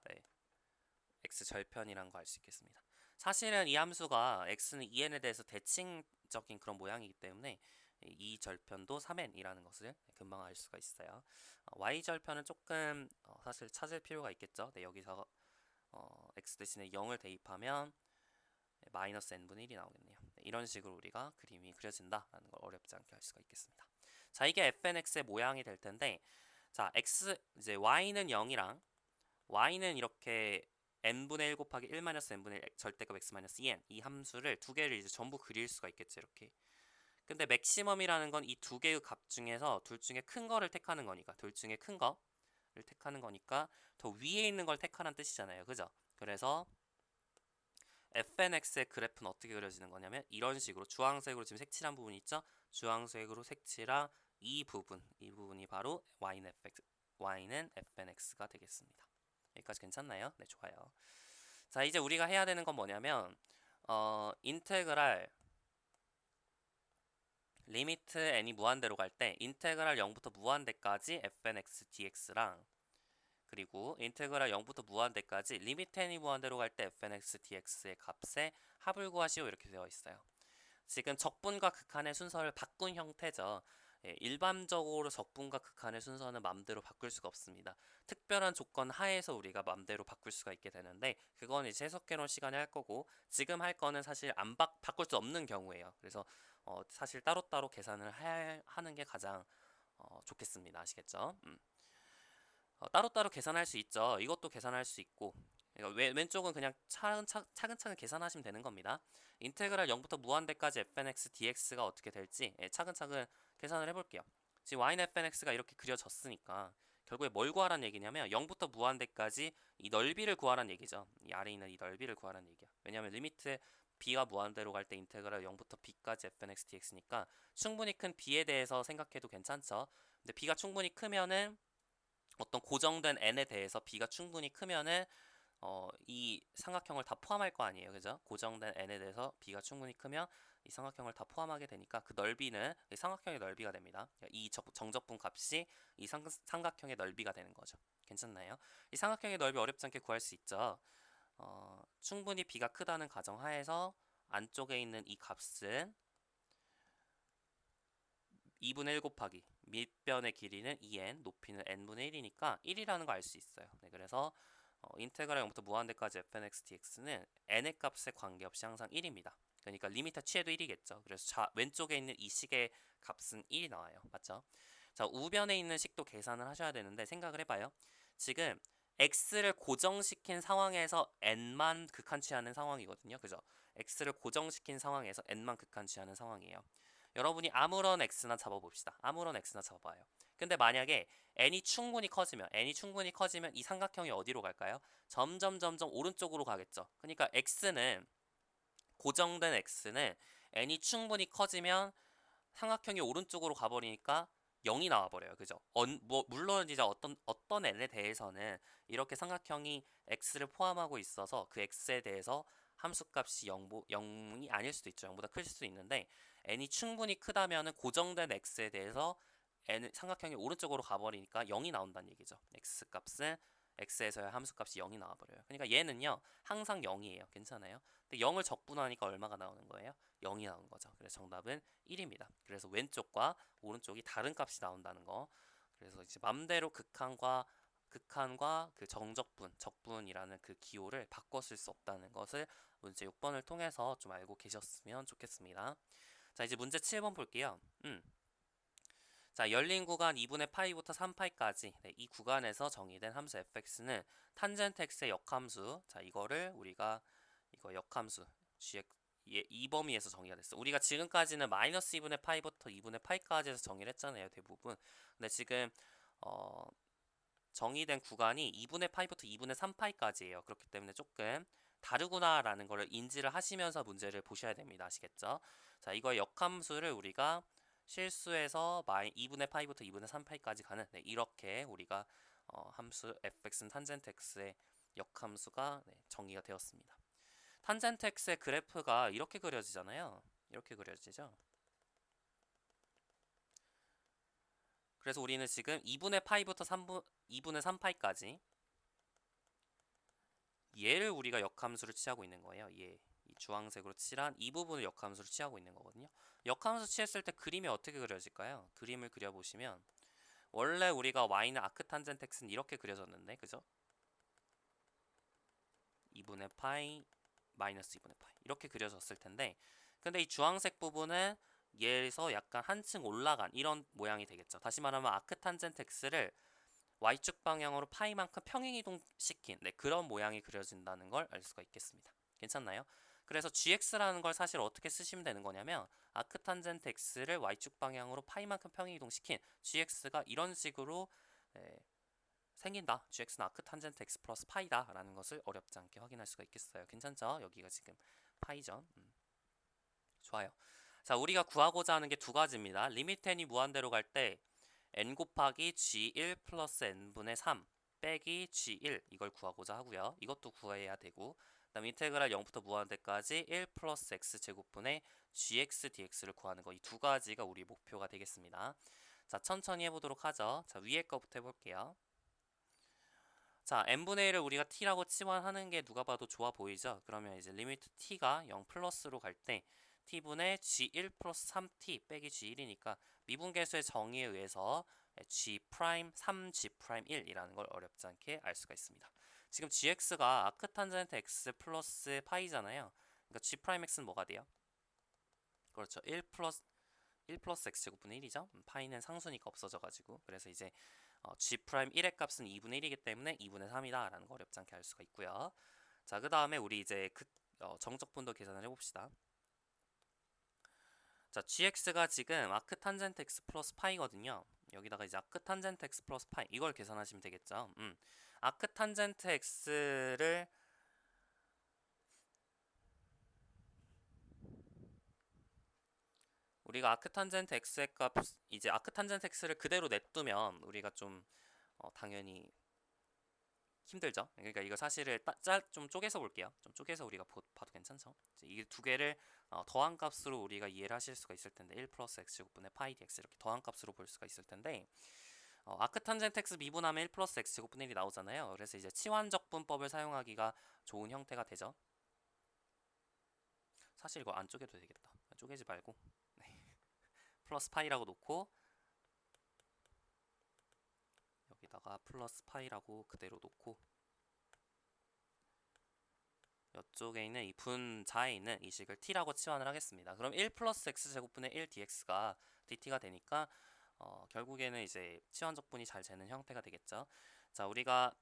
x 절편이란 거 알 수 있겠습니다. 사실은 이 함수가 x는 2n에 대해서 대칭적인 그런 모양이기 때문에 이 절편도 3n이라는 것을 금방 알 수가 있어요. y 절편은 조금 사실 찾을 필요가 있겠죠. 네, 여기서 x 대신에 0을 대입하면 마이너스 n분의 1이 나오겠네요. 네, 이런 식으로 우리가 그림이 그려진다라는 걸 어렵지 않게 할 수가 있겠습니다. 자, 이게 fnx의 모양이 될 텐데, 자, 이제 y는 0이랑 y는 이렇게 n분의 1 곱하기 1-n분의 1 절대값 x-2n 이 함수를 두 개를 이제 전부 그릴 수가 있겠죠. 이렇게. 근데 맥시멈이라는 건 이 두 개의 값 중에서 둘 중에 큰 거를 택하는 거니까, 둘 중에 큰 거를 택하는 거니까 더 위에 있는 걸 택하라는 뜻이잖아요. 그죠? 그래서 fnx의 그래프는 어떻게 그려지는 거냐면 이런 식으로 주황색으로 지금 색칠한 부분이 있죠? 주황색으로 색칠한 이 부분이 바로 y는 fnx가 되겠습니다. 여기까지 괜찮나요? 네, 좋아요. 자, 이제 우리가 해야 되는 건 뭐냐면 인테그랄 리미트 n이 무한대로 갈 때 인테그랄 0부터 무한대까지 fnx dx랑 그리고 인테그랄 0부터 무한대까지 리미트 n이 무한대로 갈 때 fnx dx의 값의 합을 구하시오 이렇게 되어 있어요. 지금 적분과 극한의 순서를 바꾼 형태죠. 일반적으로 적분과 극한의 순서는 맘대로 바꿀 수가 없습니다. 특별한 조건 하에서 우리가 맘대로 바꿀 수가 있게 되는데 그건 이제 해석해 놓은 시간에 할 거고 지금 할 거는 사실 안 바꿀 수 없는 경우예요. 그래서 사실 따로따로 계산을 하는 게 가장 좋겠습니다. 아시겠죠? 따로따로 계산할 수 있죠. 이것도 계산할 수 있고 그러니까 왼쪽은 그냥 차근차근 계산하시면 되는 겁니다. 인테그랄 0부터 무한대까지 fnx dx가 어떻게 될지 차근차근 계산을 해볼게요. 지금 y는 fnx가 이렇게 그려졌으니까 결국에 뭘 구하라는 얘기냐면 0부터 무한대까지 이 넓이를 구하라는 얘기죠. 이 아래에 있는 이 넓이를 구하라는 얘기야. 왜냐하면 리미트 b가 무한대로 갈 때 인테그랄 0부터 b까지 fnx dx니까 충분히 큰 b에 대해서 생각해도 괜찮죠. 근데 b가 충분히 크면은 어떤 고정된 n에 대해서 b가 충분히 크면은 이 삼각형을 다 포함할 거 아니에요. 그죠? 고정된 n에 대해서 b가 충분히 크면 이 삼각형을 다 포함하게 되니까 그 넓이는 이 삼각형의 넓이가 됩니다. 이 정적분 값이 이 삼각형의 넓이가 되는 거죠. 괜찮나요? 이 삼각형의 넓이 어렵지 않게 구할 수 있죠. 충분히 b가 크다는 가정하에서 안쪽에 있는 이 값은 2분의 1 곱하기 밑변의 길이는 2n, 높이는 n분의 1이니까 1이라는 거 알 수 있어요. 네, 그래서 인테그랄 0부터 무한대까지 fnx dx는 n의 값에 관계없이 항상 1입니다. 그러니까 리미터 취해도 1이겠죠. 그래서 왼쪽에 있는 이 식의 값은 1이 나와요. 맞죠? 자, 우변에 있는 식도 계산을 하셔야 되는데 생각을 해봐요. 지금 x를 고정시킨 상황에서 n만 극한치하는 상황이거든요. 그죠? x를 고정시킨 상황에서 n만 극한치하는 상황이에요. 여러분이 아무런 x나 잡아봅시다. 아무런 x나 잡아봐요. 근데 만약에 n이 충분히 커지면 이 삼각형이 어디로 갈까요? 점점 오른쪽으로 가겠죠. 그러니까 고정된 x는 n이 충분히 커지면 삼각형이 오른쪽으로 가버리니까 0이 나와버려요. 그죠? 물론 이제 어떤 n에 대해서는 이렇게 삼각형이 x를 포함하고 있어서 그 x에 대해서 함수값이 0이 아닐 수도 있죠. 0보다 클 수도 있는데 n이 충분히 크다면은 고정된 x에 대해서 삼각형이 오른쪽으로 가버리니까 0이 나온다는 얘기죠. x에서의 함수값이 0이 나와버려요. 그러니까 얘는요 항상 0이에요. 괜찮아요? 근데 0을 적분하니까 얼마가 나오는 거예요? 0이 나오는 거죠. 그래서 정답은 1입니다. 그래서 왼쪽과 오른쪽이 다른 값이 나온다는 거. 그래서 이제 맘대로 극한과 그 적분이라는 그 기호를 바꿔 쓸 수 없다는 것을 문제 6번을 통해서 좀 알고 계셨으면 좋겠습니다. 자, 이제 문제 7번 볼게요. 자, 열린 구간 2분의 파이부터 3파이까지 이 구간에서 정의된 함수 fx는 탄젠트 x의 역함수. 자, 이거를 우리가 이거 역함수 이 범위에서 정의가 됐어. 우리가 지금까지는 마이너스 2분의 파이부터 2분의 파이까지 해서 정의를 했잖아요, 대부분. 근데 지금 정의된 구간이 2분의 파이부터 2분의 3파이까지예요. 그렇기 때문에 조금 다르구나라는 걸 인지를 하시면서 문제를 보셔야 됩니다. 아시겠죠? 자, 이거의 역함수를 우리가 실수해서 2분의 파이부터 2분의 3파이까지 가는 이렇게 우리가 함수 fx는 탄젠트 x의 역함수가 정의가 되었습니다. 탄젠트 x의 그래프가 이렇게 그려지잖아요. 이렇게 그려지죠. 그래서 우리는 지금 2분의 파이부터 2분의 3파이까지 얘를 우리가 역함수를 취하고 있는 거예요. 이 주황색으로 칠한 이 부분을 역함수를 취하고 있는 거거든요. 역함수 취했을 때 그림이 어떻게 그려질까요? 그림을 그려보시면 원래 우리가 y는 아크탄젠트 x는 이렇게 그려졌는데 그죠? 2분의 파이 마이너스 2분의 파이 이렇게 그려졌을 텐데 근데 이 주황색 부분은 얘에서 약간 한층 올라간 이런 모양이 되겠죠. 다시 말하면 아크탄젠트 x를 y축 방향으로 파이만큼 평행이동시킨 그런 모양이 그려진다는 걸 알 수가 있겠습니다. 괜찮나요? 그래서 gx라는 걸 사실 어떻게 쓰시면 되는 거냐면 아크탄젠트 x를 y축 방향으로 파이만큼 평행이동시킨 gx가 이런 식으로 생긴다. gx는 아크탄젠트 x 플러스 파이다 라는 것을 어렵지 않게 확인할 수가 있겠어요. 괜찮죠? 여기가 지금 파이죠. 좋아요. 자, 우리가 구하고자 하는 게 두 가지입니다. 리미트 n이 무한대로 갈 때 n 곱하기 g1 플러스 n분의 3 빼기 g1 이걸 구하고자 하고요. 이것도 구해야 되고 그다음 인테그랄 0부터 무한대까지 1 플러스 x제곱분의 gx dx를 구하는 거 이 두 가지가 우리 목표가 되겠습니다. 자, 천천히 해보도록 하죠. 자, 위에 거부터 해볼게요. 자, n분의 1을 우리가 t라고 치환하는 게 누가 봐도 좋아 보이죠? 그러면 이제 리미트 t가 0 플러스로 갈 때 t분의 g1 플러스 3t 빼기 g1이니까 미분계수의 정의에 의해서 g 프라임 3g 프라임 1이라는 걸 어렵지 않게 알 수가 있습니다. 지금 gx가 아크탄젠트 x 플러스 파이잖아요. 그러니까 g 프라임 x는 뭐가 돼요? 그렇죠. 1 플러스 x제곱분의 1이죠. 파이는 상수니까 없어져가지고 그래서 이제 g 프라임 1의 값은 2분의 1이기 때문에 2분의 3이다 라는 거 어렵지 않게 알 수가 있고요. 자, 그 다음에 우리 이제 정적분도 계산을 해봅시다. 자, gx가 지금 아크탄젠트 x 플러스 파이거든요. 여기다가 이제 아크탄젠트 x 플러스 파이 이걸 계산하시면 되겠죠. 아크탄젠트 x를 우리가 아크탄젠트 x의 값 이제 아크탄젠트 x를 그대로 냅두면 우리가 좀 당연히 힘들죠. 그러니까 이거 사실을 좀 쪼개서 볼게요. 좀 쪼개서 우리가 봐도 괜찮죠. 이 두 개를 더한 값으로 우리가 이해를 하실 수가 있을 텐데 1 플러스 x제곱분의 파이 dx 이렇게 더한 값으로 볼 수가 있을 텐데 아크탄젠트 x 미분하면 1 플러스 x제곱분의 1이 나오잖아요. 그래서 이제 치환적분법을 사용하기가 좋은 형태가 되죠. 사실 이거 안 쪼개도 되겠다. 쪼개지 말고 플러스 파이라고 놓고 여기다가 플러스 파이라고 그대로 놓고 이쪽에 있는 이 분자에 있는 이 식을 t라고 치환을 하겠습니다. 그럼 1 플러스 x제곱분의 1 dx가 dt가 되니까 결국에는 이제 치환적분이 잘 되는 형태가 되겠죠. 자, 우리가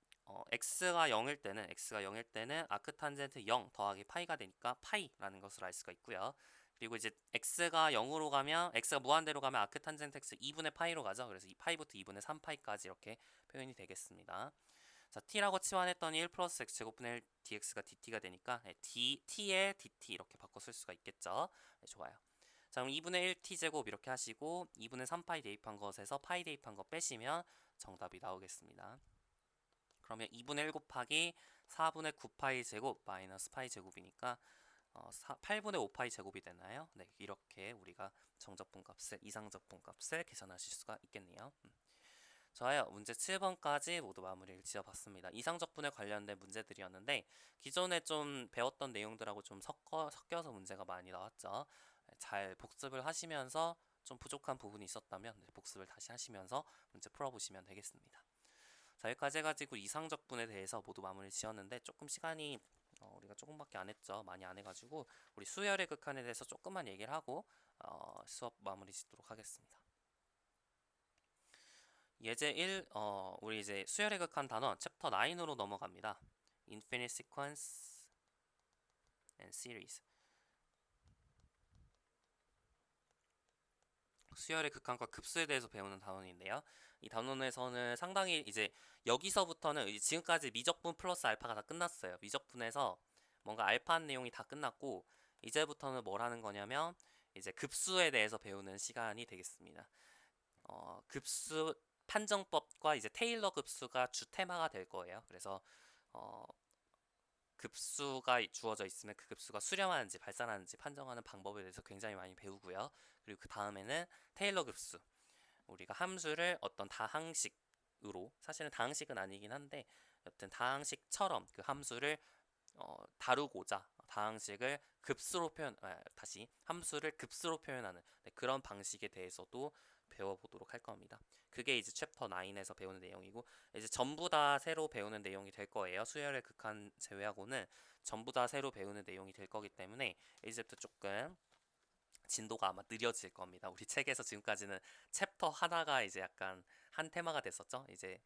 x가 0일 때는 아크탄젠트 0 더하기 파이가 되니까 파이라는 것을 알 수가 있고요. 그리고 이제 x가 0으로 가면 x가 무한대로 가면 아크탄젠트 x 2분의 파이로 가죠. 그래서 이 파이부터 2분의 3파이까지 이렇게 표현이 되겠습니다. 자, t라고 치환했더니 1 플러스 x제곱분의 1 dx가 dt가 되니까 t에 dt 이렇게 바꿔 쓸 수가 있겠죠. 네, 좋아요. 자, 그럼 2분의 1 t제곱 이렇게 하시고 2분의 3파이 대입한 것에서 파이 대입한 거 빼시면 정답이 나오겠습니다. 그러면 2분의 1 곱하기 4분의 9파이 제곱 마이너스 파이 제곱이니까 8분의 5파이 제곱이 되나요? 네, 이렇게 우리가 정적분값을, 이상적분값을 계산하실 수가 있겠네요. 좋아요. 문제 7번까지 모두 마무리를 지어봤습니다. 이상적분에 관련된 문제들이었는데 기존에 좀 배웠던 내용들하고 좀 섞여서 문제가 많이 나왔죠. 잘 복습을 하시면서 좀 부족한 부분이 있었다면 복습을 다시 하시면서 문제 풀어보시면 되겠습니다. 자, 여기까지 해가지고 이상적분에 대해서 모두 마무리 지었는데 조금 시간이 우리가 조금밖에 안 했죠. 많이 안 해가지고 우리 수열의 극한에 대해서 조금만 얘기를 하고 수업 마무리 짓도록 하겠습니다. 예제 1, 우리 이제 수열의 극한 단원 챕터 9으로 넘어갑니다. Infinite Sequence and Series. 수열의 극한과 급수에 대해서 배우는 단원인데요. 이 단원에서는 상당히 이제 여기서부터는 지금까지 미적분 플러스 알파가 다 끝났어요. 미적분에서 뭔가 알파한 내용이 다 끝났고 이제부터는 뭘 하는 거냐면 이제 급수에 대해서 배우는 시간이 되겠습니다. 급수 판정법과 이제 테일러 급수가 주 테마가 될 거예요. 그래서 급수가 주어져 있으면 그 급수가 수렴하는지 발산하는지 판정하는 방법에 대해서 굉장히 많이 배우고요. 그리고 그 다음에는 테일러 급수. 우리가 함수를 어떤 다항식으로, 사실은 다항식은 아니긴 한데 여튼 다항식처럼 그 함수를 다루고자 다항식을 함수를 급수로 표현하는 그런 방식에 대해서도 배워보도록 할 겁니다. 그게 이제 챕터 9에서 배우는 내용이고 이제 전부 다 새로 배우는 내용이 될 거예요. 수열의 극한 제외하고는 전부 다 새로 배우는 내용이 될 거기 때문에 이제부터 조금 진도가 아마 느려질 겁니다. 우리 책에서 지금까지는 챕터 하나가 이제 약간 한 테마가 됐었죠. 이제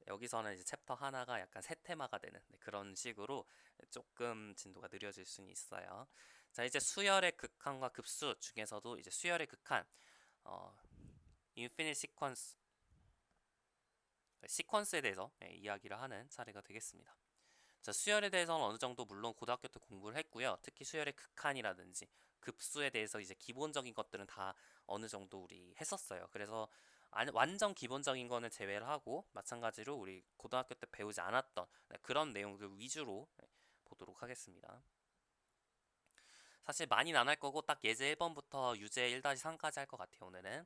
여기서는 이제 챕터 하나가 약간 세 테마가 되는 그런 식으로 조금 진도가 느려질 수는 있어요. 자, 이제 수열의 극한과 급수 중에서도 이제 수열의 극한, 인피니트 시퀀스에 대해서 이야기를 하는 차례가 되겠습니다. 자, 수열에 대해서는 어느 정도 물론 고등학교 때 공부를 했고요. 특히 수열의 극한이라든지 급수에 대해서 이제 기본적인 것들은 다 어느 정도 우리 했었어요. 그래서 완전 기본적인 거는 제외를 하고 마찬가지로 우리 고등학교 때 배우지 않았던 그런 내용들 위주로 보도록 하겠습니다. 사실 많이는 안 할 거고 딱 예제 1번부터 유제 1-3까지 할 것 같아요. 오늘은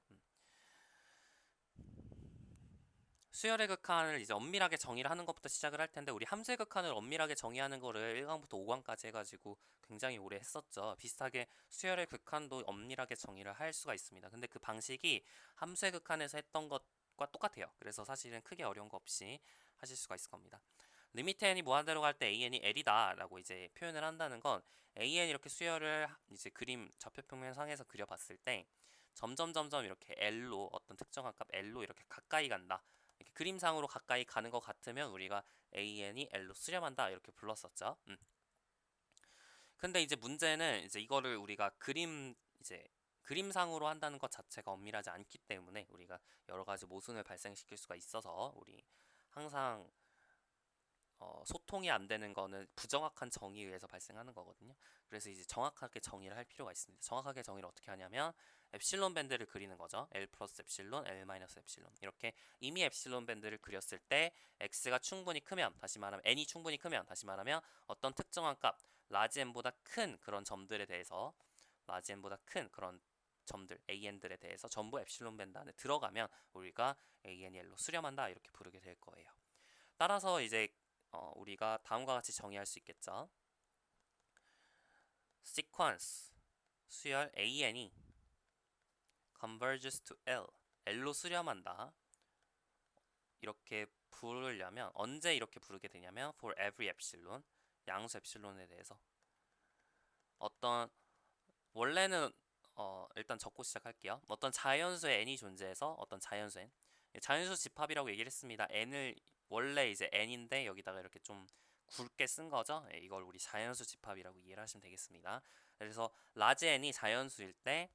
수열의 극한을 이제 엄밀하게 정의를 하는 것부터 시작을 할 텐데 우리 함수의 극한을 엄밀하게 정의하는 거를 1강부터 5강까지 해가지고 굉장히 오래 했었죠. 비슷하게 수열의 극한도 엄밀하게 정의를 할 수가 있습니다. 근데 그 방식이 함수의 극한에서 했던 것과 똑같아요. 그래서 사실은 크게 어려운 거 없이 하실 수가 있을 겁니다. 리미트 n이 무한대로 갈 때 an이 l이다 라고 이제 표현을 한다는 건 an 이렇게 수열을 이제 그림 좌표평면 상에서 그려봤을 때 점점 이렇게 l로 어떤 특정한 값 l로 이렇게 가까이 간다. 이렇게 그림상으로 가까이 가는 것 같으면 우리가 an이 l로 수렴한다 이렇게 불렀었죠. 근데 이제 문제는 이제 이거를 우리가 그림상으로 한다는 것 자체가 엄밀하지 않기 때문에 우리가 여러 가지 모순을 발생시킬 수가 있어서 우리 항상 소통이 안 되는 거는 부정확한 정의에 의해서 발생하는 거거든요. 그래서 이제 정확하게 정의를 할 필요가 있습니다. 정확하게 정의를 어떻게 하냐면 엡실론 밴드를 그리는 거죠. L 플러스 엡실론, L 마이너스 엡실론. 이렇게 이미 엡실론 밴드를 그렸을 때 x가 충분히 크면, 다시 말하면 n이 충분히 크면, 다시 말하면 어떤 특정한 값, 라지 n보다 큰 그런 점들에 대해서 라지 n보다 큰 그런 점들, an들에 대해서 전부 엡실론 밴드 안에 들어가면 우리가 an이 L로 수렴한다 이렇게 부르게 될 거예요. 따라서 이제 우리가 다음과 같이 정의할 수 있겠죠. sequence 수열 an이 converges to L L로 수렴한다. 이렇게 부르려면 언제 이렇게 부르게 되냐면 for every epsilon 양수 엡실론에 대해서 어떤 원래는 일단 적고 시작할게요. 어떤 자연수의 n이 존재해서 어떤 자연수 n 자연수 집합이라고 얘기를 했습니다. n을 원래 이제 n인데 여기다가 이렇게 좀 굵게 쓴 거죠. 예, 이걸 우리 자연수 집합이라고 이해를 하시면 되겠습니다. 그래서 라지 n이 자연수일 때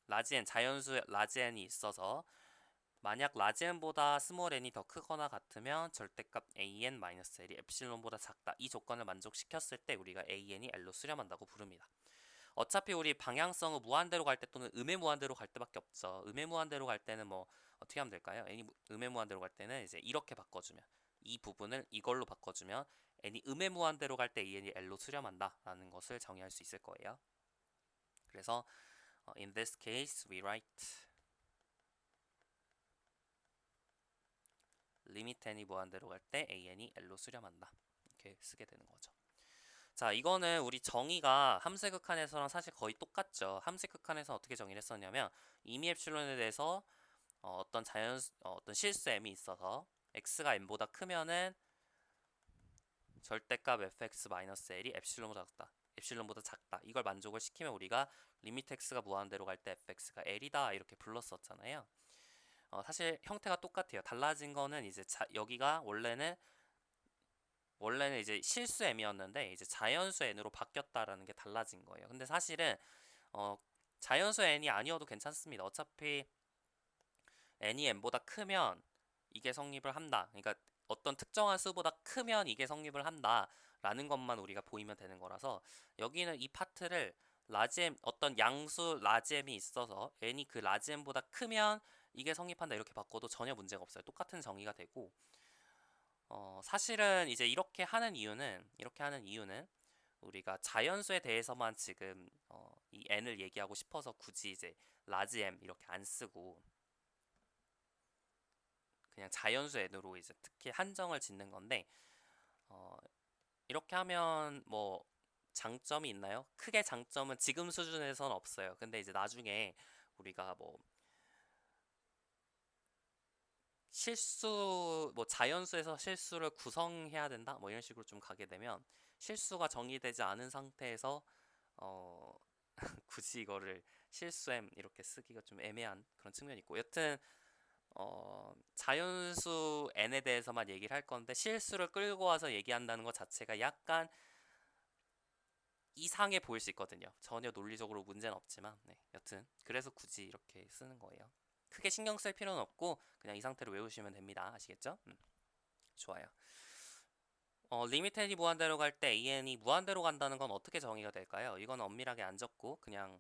라지 n 자연수 라지 n이 있어서 만약 라지 n보다 스몰 n이 더 크거나 같으면 절대값 an-l이 엡실론보다 작다. 이 조건을 만족시켰을 때 우리가 an이 l로 수렴한다고 부릅니다. 어차피 우리 방향성은 무한대로 갈 때 또는 음의 무한대로 갈 때밖에 없죠. 음의 무한대로 갈 때는 뭐 어떻게 하면 될까요? n이 음의 무한대로 갈 때는 이제 이렇게 바꿔주면 이 부분을 이걸로 바꿔주면 n이 음의 무한대로 갈 때 an이 l로 수렴한다라는 것을 정의할 수 있을 거예요. 그래서 in this case we write limit n이 무한대로 갈 때 an이 l로 수렴한다. 이렇게 쓰게 되는 거죠. 자, 이거는 우리 정의가 함수의 극한에서랑 사실 거의 똑같죠. 함수의 극한에서 어떻게 정의를 했었냐면 이미 엡실론에 대해서 어떤 실수 m이 있어서 x가 m보다 크면은 절대값 fx-l이 엡실론보다 작다. 이걸 만족을 시키면 우리가 리미트 x가 무한대로 갈 때 fx가 l이다 이렇게 불렀었잖아요. 사실 형태가 똑같아요. 달라진 거는 이제 여기가 원래는 이제 실수 m이었는데 이제 자연수 n으로 바뀌었다라는 게 달라진 거예요. 근데 사실은 자연수 n이 아니어도 괜찮습니다. 어차피 n이 n보다 크면 이게 성립을 한다. 그러니까 어떤 특정한 수보다 크면 이게 성립을 한다라는 것만 우리가 보이면 되는 거라서 여기는 이 파트를 라지 m 어떤 양수 라지 m이 있어서 n이 그 라지 m보다 크면 이게 성립한다 이렇게 바꿔도 전혀 문제가 없어요. 똑같은 정의가 되고 사실은 이제 이렇게 하는 이유는 우리가 자연수에 대해서만 지금 이 n을 얘기하고 싶어서 굳이 이제 라지 m 이렇게 안 쓰고 그냥 자연수 n으로 이제 특히 한정을 짓는 건데 이렇게 하면 뭐 장점이 있나요? 크게 장점은 지금 수준에서는 없어요. 근데 이제 나중에 우리가 뭐 자연수에서 실수를 구성해야 된다 뭐 이런 식으로 좀 가게 되면 실수가 정의되지 않은 상태에서 어 굳이 이거를 실수m 이렇게 쓰기가 좀 애매한 그런 측면이 있고 여튼 자연수 n에 대해서만 얘기를 할 건데 실수를 끌고 와서 얘기한다는 것 자체가 약간 이상해 보일 수 있거든요. 전혀 논리적으로 문제는 없지만 여튼 그래서 굳이 이렇게 쓰는 거예요. 크게 신경 쓸 필요는 없고 그냥 이 상태로 외우시면 됩니다. 아시겠죠? 좋아요. 리미트 n이 무한대로 갈 때 an이 무한대로 간다는 건 어떻게 정의가 될까요? 이건 엄밀하게 안 적고 그냥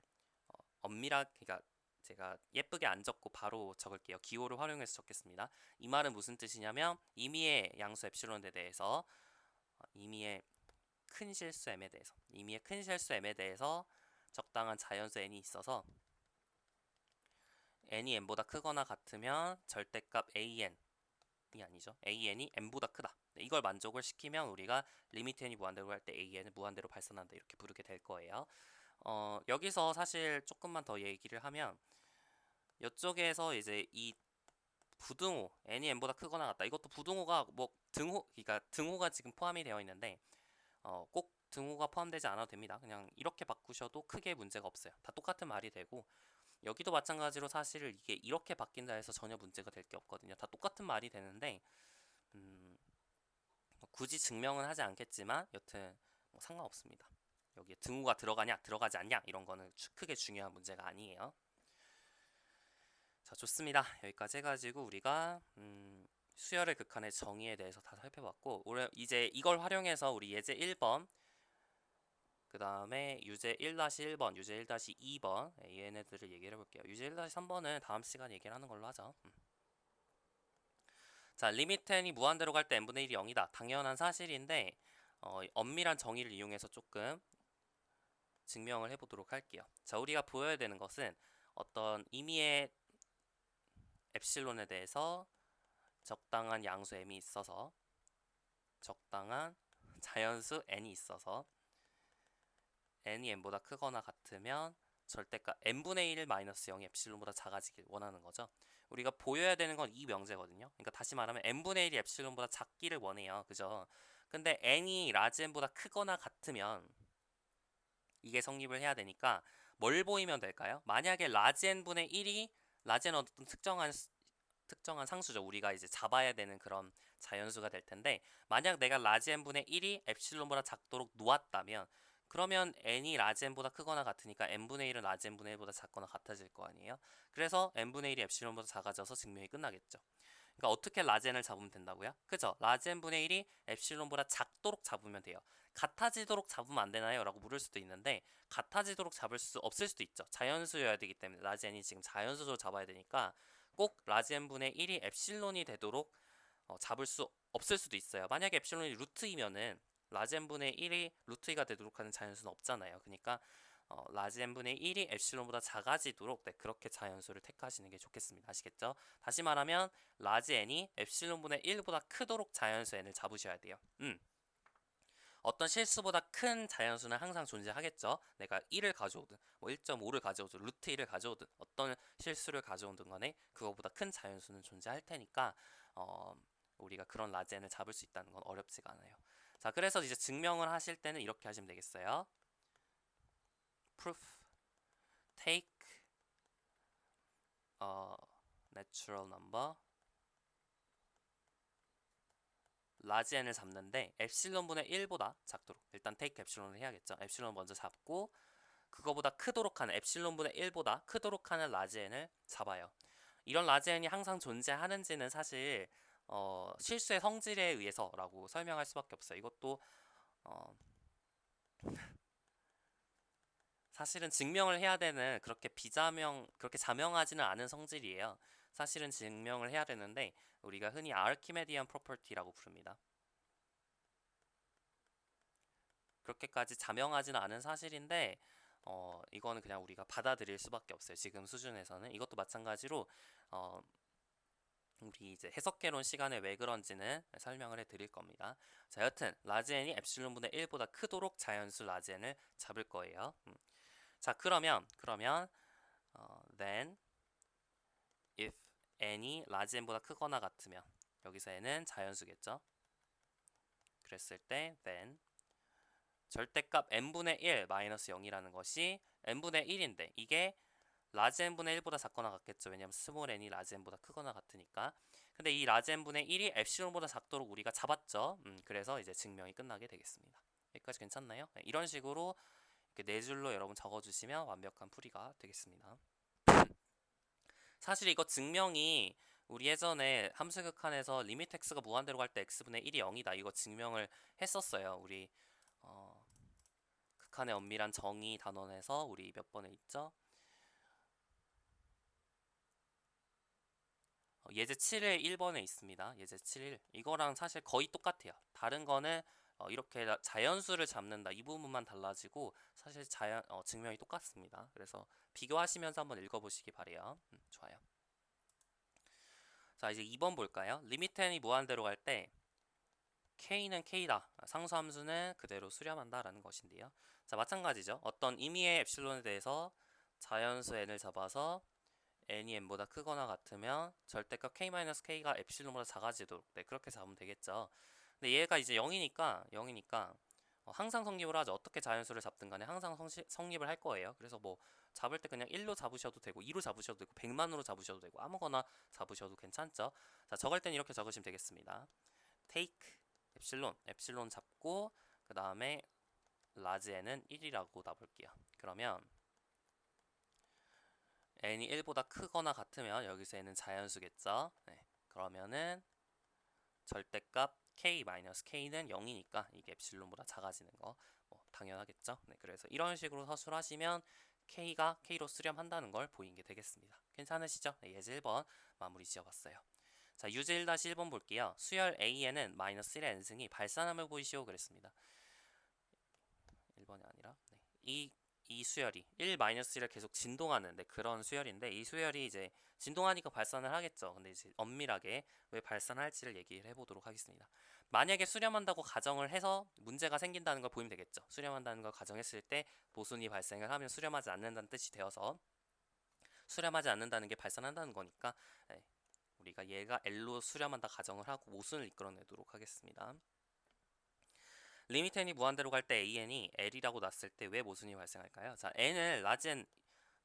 그러니까 제가 예쁘게 안 적고 바로 적을게요. 기호를 활용해서 적겠습니다. 이 말은 무슨 뜻이냐면 임의의 양수 엡실론에 대해서 임의의 큰 실수 m에 대해서 적당한 자연수 n이 있어서 n이 n보다 크거나 같으면 절대값 an이 n보다 크다. 이걸 만족을 시키면 우리가 리미트 n이 무한대로 갈 때 an을 무한대로 발산한다 이렇게 부르게 될 거예요. 여기서 사실 조금만 더 얘기를 하면 이쪽에서 이제 이 부등호 n이 n보다 크거나 같다. 이것도 부등호가 뭐 그러니까 등호가 지금 포함이 되어 있는데 꼭 등호가 포함되지 않아도 됩니다. 그냥 이렇게 바꾸셔도 크게 문제가 없어요. 다 똑같은 말이 되고 여기도 마찬가지로 사실 이게 이렇게 바뀐다 해서 전혀 문제가 될 게 없거든요. 다 똑같은 말이 되는데 굳이 증명은 하지 않겠지만 여튼 뭐 상관없습니다. 여기에 등호가 들어가냐 들어가지 않냐 이런 거는 크게 중요한 문제가 아니에요. 자, 좋습니다. 여기까지 해가지고 우리가 수열의 극한의 정의에 대해서 다 살펴봤고 이제 이걸 활용해서 우리 예제 1번 그 다음에 유제 1-1번, 유제 1-2번 얘네들을 얘기를 해볼게요. 유제 1-3번은 다음 시간에 얘기를 하는 걸로 하죠. 자, 리미트 n이 무한대로 갈 때 n분의 1이 0이다. 당연한 사실인데 엄밀한 정의를 이용해서 조금 증명을 해보도록 할게요. 자, 우리가 보여야 되는 것은 어떤 임의의 엡실론에 대해서 적당한 양수 m이 있어서 적당한 자연수 n이 있어서 n이 n보다 크거나 같으면 절대값 n분의 1 마이너스 0이 엡실론보다 작아지길 원하는 거죠. 우리가 보여야 되는 건 이 명제거든요. 그러니까 다시 말하면 n분의 1이 엡실론보다 작기를 원해요. 그죠? 근데 n이 라지 n보다 크거나 같으면 이게 성립을 해야 되니까 뭘 보이면 될까요? 만약에 라지 n분의 1이 라지 n 어떤 특정한 상수죠. 우리가 이제 잡아야 되는 그런 자연수가 될 텐데, 만약 내가 라지 n분의 1이 엡실론보다 작도록 놓았다면, 그러면 n이 라지 n보다 크거나 같으니까 n분의 1은 라지 n분의 1보다 작거나 같아질 거 아니에요. 그래서 n분의 1이 엡실론보다 작아져서 증명이 끝나겠죠. 그러니까 어떻게 라지 n을 잡으면 된다고요? 그죠? 라지 n분의 1이 엡실론보다 작도록 잡으면 돼요. 같아지도록 잡으면 안 되나요? 라고 물을 수도 있는데, 같아지도록 잡을 수 없을 수도 있죠. 자연수여야 되기 때문에 라지 n이 지금 자연수로 잡아야 되니까 꼭 라지 n분의 1이 엡실론이 되도록 잡을 수 없을 수도 있어요. 만약에 엡실론이 루트이면은 라지 n분의 1이 루트 2가 되도록 하는 자연수는 없잖아요. 그러니까 라지 n분의 1이 엡실론보다 작아지도록 그렇게 자연수를 택하시는 게 좋겠습니다. 아시겠죠? 다시 말하면 라지 n이 엡실론분의 1보다 크도록 자연수 n을 잡으셔야 돼요. 어떤 실수보다 큰 자연수는 항상 존재하겠죠. 내가 1을 가져오든 뭐 1.5를 가져오든 루트 1을 가져오든 어떤 실수를 가져오든 간에 그거보다 큰 자연수는 존재할 테니까 우리가 그런 라지 n을 잡을 수 있다는 건 어렵지가 않아요. 자, 그래서 이제 증명을 하실 때는 이렇게 하시면 되겠어요. proof take natural number 라지 n을 잡는데 엡실론분의 1보다 작도록, 일단 take 엡실론을 해야겠죠. 엡실론 먼저 잡고 그거보다 크도록 하는, 엡실론분의 1보다 크도록 하는 라지 n을 잡아요. 이런 라지 n이 항상 존재하는지는 사실 실수의 성질에 의해서라고 설명할 수밖에 없어요. 이것도 사실은 증명을 해야 되는 그렇게 그렇게 자명하지는 않은 성질이에요. 사실은 증명을 해야 되는데 우리가 흔히 아르키메디안 프로퍼티라고 부릅니다. 그렇게까지 자명하지는 않은 사실인데 이거는 그냥 우리가 받아들일 수밖에 없어요. 지금 수준에서는. 이것도 마찬가지로 우리 이제 해석개론 시간에 왜 그런지는 설명을 해드릴 겁니다. 자, 여튼 라지 n이 엡실론분의 1보다 크도록 자연수 라지 n을 잡을 거예요. 자, 그러면 then if n이 라지 n보다 크거나 같으면, 여기서 n은 자연수겠죠. 그랬을 때 then 절대값 n분의 1 마이너스 0이라는 것이 n분의 1인데 이게 라지 n분의 1보다 작거나 같겠죠. 왜냐면 스몰 n이 라지 n보다 크거나 같으니까. 근데 이 라지 n분의 1이 엡실론보다 작도록 우리가 잡았죠. 그래서 이제 증명이 끝나게 되겠습니다. 여기까지 괜찮나요? 네, 이런 식으로 이렇게 네 줄로 여러분 적어주시면 완벽한 풀이가 되겠습니다. 사실 이거 증명이 우리 예전에 함수 극한에서 리미트 x가 무한대로 갈 때 x분의 1이 0이다 이거 증명을 했었어요. 우리 극한의 엄밀한 정의 단원에서 우리 몇 번에 있죠? 예제 7의 1번에 있습니다. 예제 7일 이거랑 사실 거의 똑같아요. 다른 거는 이렇게 자연수를 잡는다 이 부분만 달라지고 사실 증명이 똑같습니다. 그래서 비교하시면서 한번 읽어보시기 바래요. 좋아요. 자, 이제 2번 볼까요? 리미트 n이 무한대로 갈 때 k는 k다. 상수함수는 그대로 수렴한다 라는 것인데요. 자, 마찬가지죠. 어떤 임의의 엡실론에 대해서 자연수 n을 잡아서 n이 n보다 크거나 같으면 절대값 k-k가 엡실론보다 작아지도록 그렇게 잡으면 되겠죠. 근데 얘가 이제 0이니까 항상 성립을 하죠. 어떻게 자연수를 잡든 간에 항상 성립을 할 거예요. 그래서 뭐 잡을 때 그냥 1로 잡으셔도 되고 2로 잡으셔도 되고 100만으로 잡으셔도 되고 아무거나 잡으셔도 괜찮죠. 자, 적을 땐 이렇게 적으시면 되겠습니다. take 엡실론 잡고 그 다음에 라지 n은 1이라고 놔볼게요. 그러면 n이 1보다 크거나 같으면 여기서 n은 자연수겠죠. 네, 그러면은 절대값 k-k는 0이니까 이게 엡실론보다 작아지는 거 당연하겠죠. 네, 그래서 이런 식으로 서술하시면 k가 k로 수렴한다는 걸 보이게 되겠습니다. 괜찮으시죠? 네, 예제 1번 마무리 지어봤어요. 자, 유제 1-1번 볼게요. 수열 AN은 마이너스 1의 n승이 발산함을 보이시오 그랬습니다. 1번이 아니라 이 수열이 1-1을 계속 진동하는 그런 수열인데 이 수열이 이제 진동하니까 발산을 하겠죠. 근데 이제 엄밀하게 왜 발산할지를 얘기를 해보도록 하겠습니다. 만약에 수렴한다고 가정을 해서 문제가 생긴다는 걸 보이면 되겠죠. 수렴한다는 걸 가정했을 때 모순이 발생을 하면 수렴하지 않는다는 뜻이 되어서 수렴하지 않는다는 게 발산한다는 거니까 우리가 얘가 L로 수렴한다 가정을 하고 모순을 이끌어내도록 하겠습니다. 리미트 n이 무한대로 갈 때 AN이 L이라고 놨을 때 왜 모순이 발생할까요? 자, n을 라지 n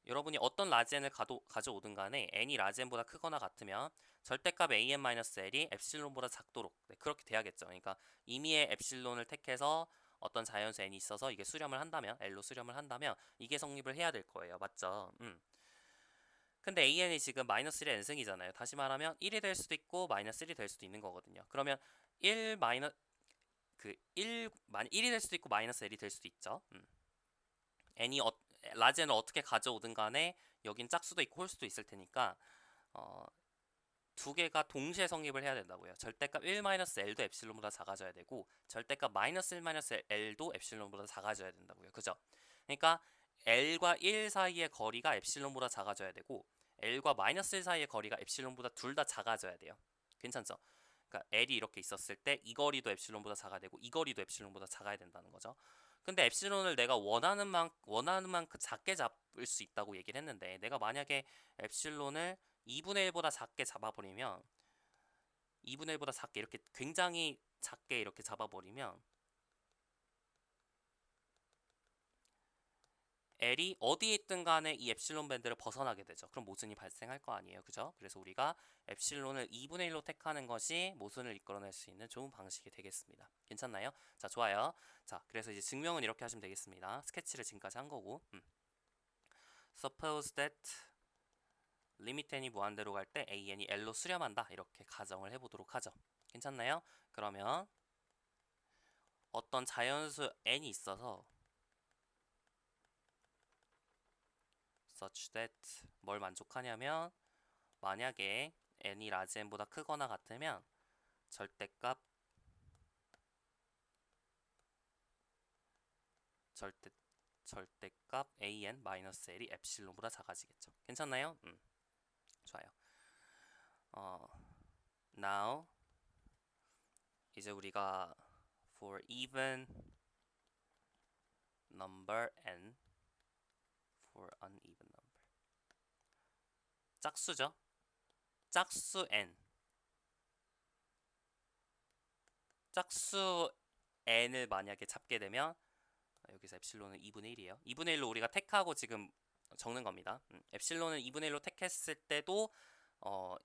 여러분이 어떤 라지엔을 가져오든 간에 n이 라지엔보다 크거나 같으면 절대값 an-l이 엡실론보다 작도록 그렇게 돼야겠죠. 그러니까 임의의 엡실론을 택해서 어떤 자연수 n이 있어서 이게 수렴을 한다면 l로 수렴을 한다면 이게 성립을 해야 될 거예요. 맞죠? 근데 an이 지금 마이너스 1의 n승이잖아요. 다시 말하면 1이 될 수도 있고 마이너스 1이 될 수도 있는 거거든요. 그러면 1 마이너스 1이 될 수도 있고 마이너스 l이 될 수도 있죠. n이 라지엔을 어떻게 가져오든 간에 여긴 짝수도 있고 홀수도 있을 테니까 어, 두 개가 동시에 성립을 해야 된다고요. 절대값 1-l도 엡실론보다 작아져야 되고 절대값 마이너스 1-l도 엡실론보다 작아져야 된다고요. 그죠? 그러니까 l과 1 사이의 거리가 엡실론보다 작아져야 되고 l과 마이너스 1 사이의 거리가 엡실론보다 둘 다 작아져야 돼요. 괜찮죠? 그러니까 l이 이렇게 있었을 때 이 거리도 엡실론보다 작아야 되고 이 거리도 엡실론보다 작아야 된다는 거죠. 근데 엡실론을 내가 원하는 만큼 작게 잡을 수 있다고 얘기를 했는데 내가 만약에 엡실론을 2분의 1보다 작게 잡아버리면 2분의 1보다 작게 이렇게 굉장히 작게 이렇게 잡아버리면 L이 어디에 있든 간에 이 엡실론 밴드를 벗어나게 되죠. 그럼 모순이 발생할 거 아니에요. 그죠? 그래서 우리가 엡실론을 2분의 1로 택하는 것이 모순을 이끌어낼 수 있는 좋은 방식이 되겠습니다. 괜찮나요? 자, 좋아요. 자, 그래서 이제 증명은 이렇게 하시면 되겠습니다. 스케치를 지금까지 한 거고 Suppose that 리미트 n이 무한대로 갈 때 an이 l로 수렴한다. 이렇게 가정을 해보도록 하죠. 괜찮나요? 그러면 어떤 자연수 n이 있어서 such that 뭘 만족하냐면 만약에 n이 라지 n보다 크거나 같으면 절대값 an-l이 엡실론보다 작아지겠죠. 괜찮나요? 좋아요. Now 이제 우리가 for even number n for uneven number 짝수죠. 짝수 n 짝수 n을 만약에 잡게 되면 여기서 엡실론은 2분의 1이에요. 2분의 1로 우리가 택하고 지금 적는 겁니다. 엡실론은 2분의 1로 택했을 때도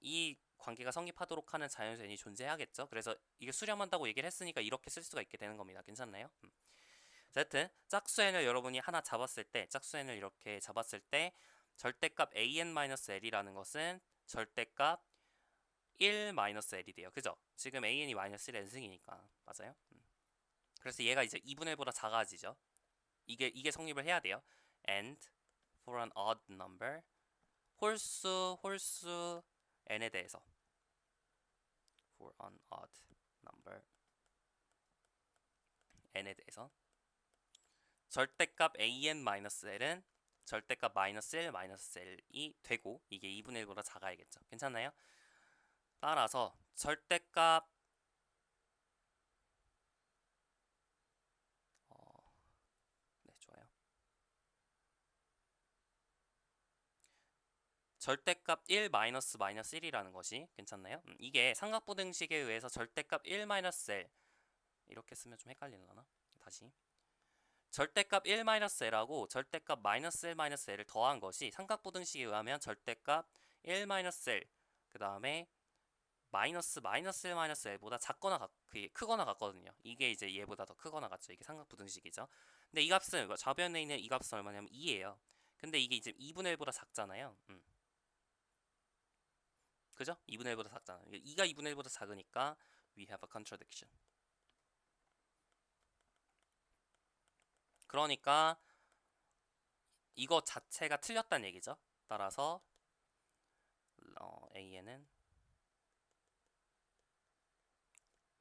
이 관계가 성립하도록 하는 자연수 n이 존재해야겠죠. 그래서 이게 수렴한다고 얘기를 했으니까 이렇게 쓸 수가 있게 되는 겁니다. 괜찮나요? 자, 하여튼 짝수 n을 여러분이 하나 잡았을 때 짝수 n을 이렇게 잡았을 때 절대값 an-l이라는 것은 절대값 1-l이 돼요. 그죠? 지금 an이 마이너스 1 n승이니까 맞아요? 그래서 얘가 이제 2분의 1보다 작아지죠. 이게 성립을 해야 돼요. And for an odd number 홀수 n에 대해서 for an odd number n에 대해서 절대값 an-l은 절대값 마이너스 1 마이너스 l이 되고 이게 2분의 1보다 작아야겠죠. 괜찮나요? 따라서 절대값 절대값 1 마이너스 1이라는 것이 괜찮나요? 이게 삼각부등식에 의해서 절대값 1 마이너스 l 이렇게 쓰면 좀 헷갈리려나? 다시 절대값 1 마이너스 l하고 절대값 마이너스 1 마이너스 l을 더한 것이 삼각부등식에 의하면 절대값 1 마이너스 l 그 다음에 마이너스 1 마이너스 l보다 작거나 크거나 같거든요. 이게 이제 얘보다 더 크거나 같죠. 이게 삼각부등식이죠. 근데 이 값은 좌변에 있는 이 값은 얼마냐면 2예요. 근데 이게 이제 2분의 1보다 작잖아요. 그죠? 2분의 1보다 작잖아요. 2가 2분의 1보다 작으니까 we have a contradiction. 그러니까 이거 자체가 틀렸다는 얘기죠. 따라서 AN은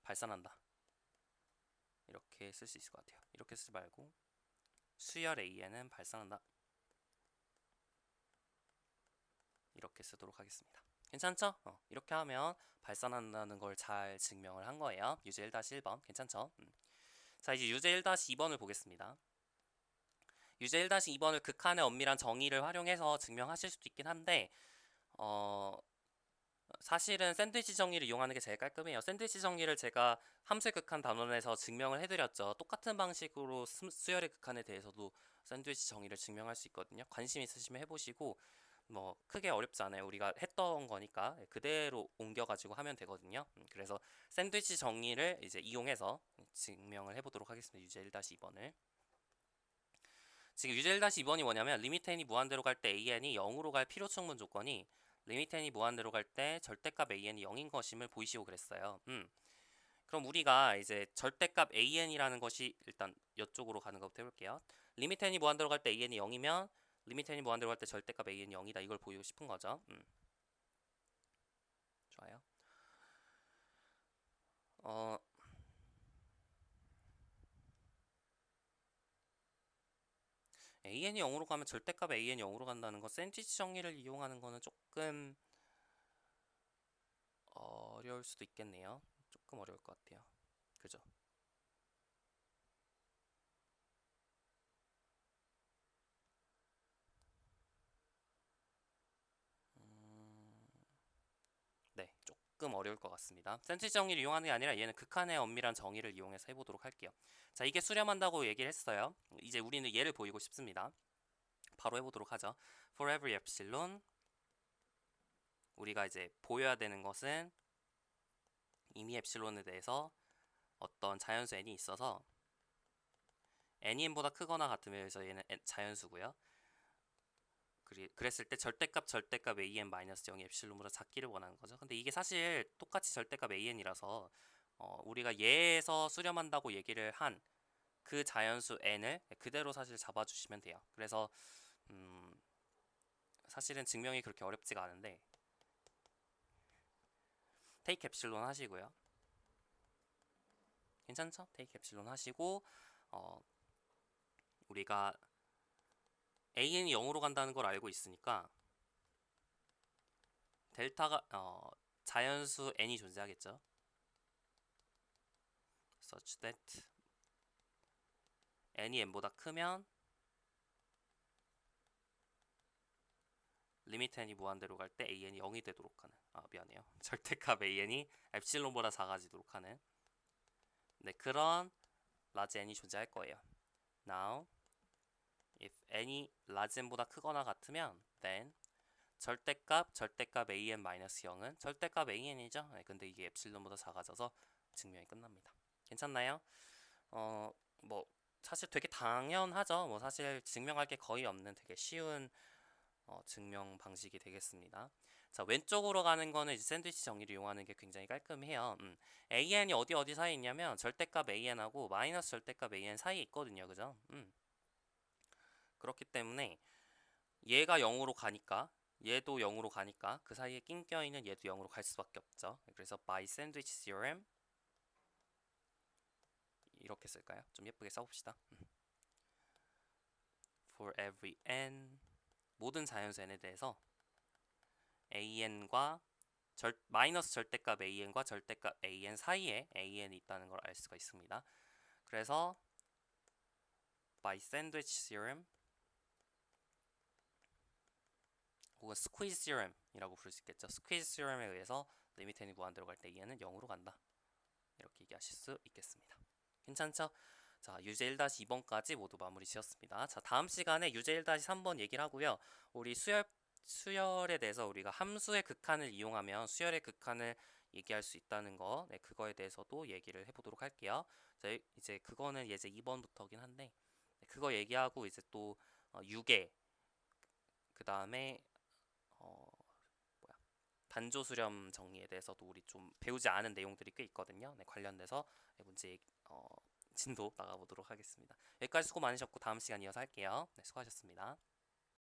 발산한다. 이렇게 쓸 수 있을 것 같아요. 이렇게 쓰지 말고 수열 AN은 발산한다. 이렇게 쓰도록 하겠습니다. 괜찮죠? 이렇게 하면 발산한다는 걸 잘 증명을 한 거예요. 유제 1-1번 괜찮죠? 자, 이제 유제 1-2번을 보겠습니다. 유제 1-2번을 극한의 엄밀한 정의를 활용해서 증명하실 수도 있긴 한데 사실은 샌드위치 정리를 이용하는 게 제일 깔끔해요. 샌드위치 정리를 제가 함수의 극한 단원에서 증명을 해드렸죠. 똑같은 방식으로 수열의 극한에 대해서도 샌드위치 정의를 증명할 수 있거든요. 관심 있으시면 해보시고 뭐 크게 어렵지 않아요. 우리가 했던 거니까 그대로 옮겨가지고 하면 되거든요. 그래서 샌드위치 정의를 이제 이용해서 증명을 해보도록 하겠습니다. 유제 1-2번을. 지금 유제 1-2번이 뭐냐면 리미트 n이 무한대로 갈 때 an이 0으로 갈 필요 충분 조건이 리미트 n이 무한대로 갈 때 절대값 an이 0인 것임을 보이시오 그랬어요. 그럼 우리가 이제 절대값 an이라는 것이 일단 이쪽으로 가는 것부터 해볼게요. 리미트 n이 무한대로 갈 때 an이 0이면 리미트 n이 무한대로 갈 때 절대값 an이 0이다. 이걸 보이고 싶은 거죠. 좋아요. an이 0으로 가면 절대값 an이 0으로 간다는 거 샌드위치 정리를 이용하는 거는 조금 어려울 수도 있겠네요. 조금 어려울 것 같아요. 그죠? 네, 조금 어려울 것 같습니다. 샌드위치 정리를 이용하는 게 아니라 얘는 극한의 엄밀한 정의를 이용해서 해보도록 할게요. 자, 이게 수렴한다고 얘기를 했어요. 이제 우리는 얘를 보이고 싶습니다. 바로 해보도록 하죠. For every epsilon 우리가 이제 보여야 되는 것은 이미 엡실론에 대해서 어떤 자연수 n이 있어서 n이 n보다 크거나 같으면 얘는 자연수고요. 그랬을 때 절대값 an-0이 엡실론보다 작기를 원하는 거죠. 근데 이게 사실 똑같이 절대값 an이라서 우리가 얘에서 수렴한다고 얘기를 한 그 자연수 n을 그대로 사실 잡아주시면 돼요. 그래서 사실은 증명이 그렇게 어렵지가 않은데 take 엡실론 하시고요. 괜찮죠? take 엡실론 하시고 우리가 an이 0으로 간다는 걸 알고 있으니까 델타가 자연수 n이 존재하겠죠. such that n이 n보다 크면 리미트 n이 무한대로 갈 때 an이 0이 되도록 하는 미안해요. 절대값 an이 엡실론보다 작아지도록 하는 네, 그런 라지 n이 존재할 거예요. Now if n이 라지 n보다 크거나 같으면 then 절대값 an-0은 절대값 an이죠. 네, 근데 이게 엡실론보다 작아져서 증명이 끝납니다. 괜찮나요? 뭐 사실 되게 당연하죠. 뭐 사실 증명할 게 거의 없는 되게 쉬운 증명 방식이 되겠습니다. 자, 왼쪽으로 가는 거는 이제 샌드위치 정리를 이용하는 게 굉장히 깔끔해요. an이 어디 사이에 있냐면 절대값 an하고 마이너스 절대값 an 사이에 있거든요. 그죠? 그렇기 때문에 얘가 0으로 가니까 얘도 0으로 가니까 그 사이에 낑겨있는 얘도 0으로 갈 수밖에 없죠. 그래서 by sandwich theorem 이렇게 쓸까요? 좀 예쁘게 써봅시다. For every n 모든 자연수 n에 대해서 an과 마이너스 절대값 an과 절대값 an 사이에 an이 있다는 걸 알 수가 있습니다. 그래서 by sandwich theorem 혹은 squeeze theorem이라고 부를 수 있겠죠. squeeze theorem에 의해서 리미트 n이 무한대로 갈 때 an은 0으로 간다. 이렇게 얘기하실 수 있겠습니다. 괜찮죠? 자, 유제 1-2번까지 모두 마무리 지었습니다. 자, 다음 시간에 유제 1-3번 얘기를 하고요. 우리 수열에 대해서 우리가 함수의 극한을 이용하면 수열의 극한을 얘기할 수 있다는 거, 네, 그거에 대해서도 얘기를 해보도록 할게요. 자, 이제 그거는 예제 2번부터긴 한데, 네, 그거 얘기하고 이제 또 유계, 그 다음에 단조 수렴 정리에 대해서도 우리 좀 배우지 않은 내용들이 꽤 있거든요. 네, 관련돼서 문제 진도 나가보도록 하겠습니다. 여기까지 수고 많으셨고 다음 시간 이어서 할게요. 네, 수고하셨습니다.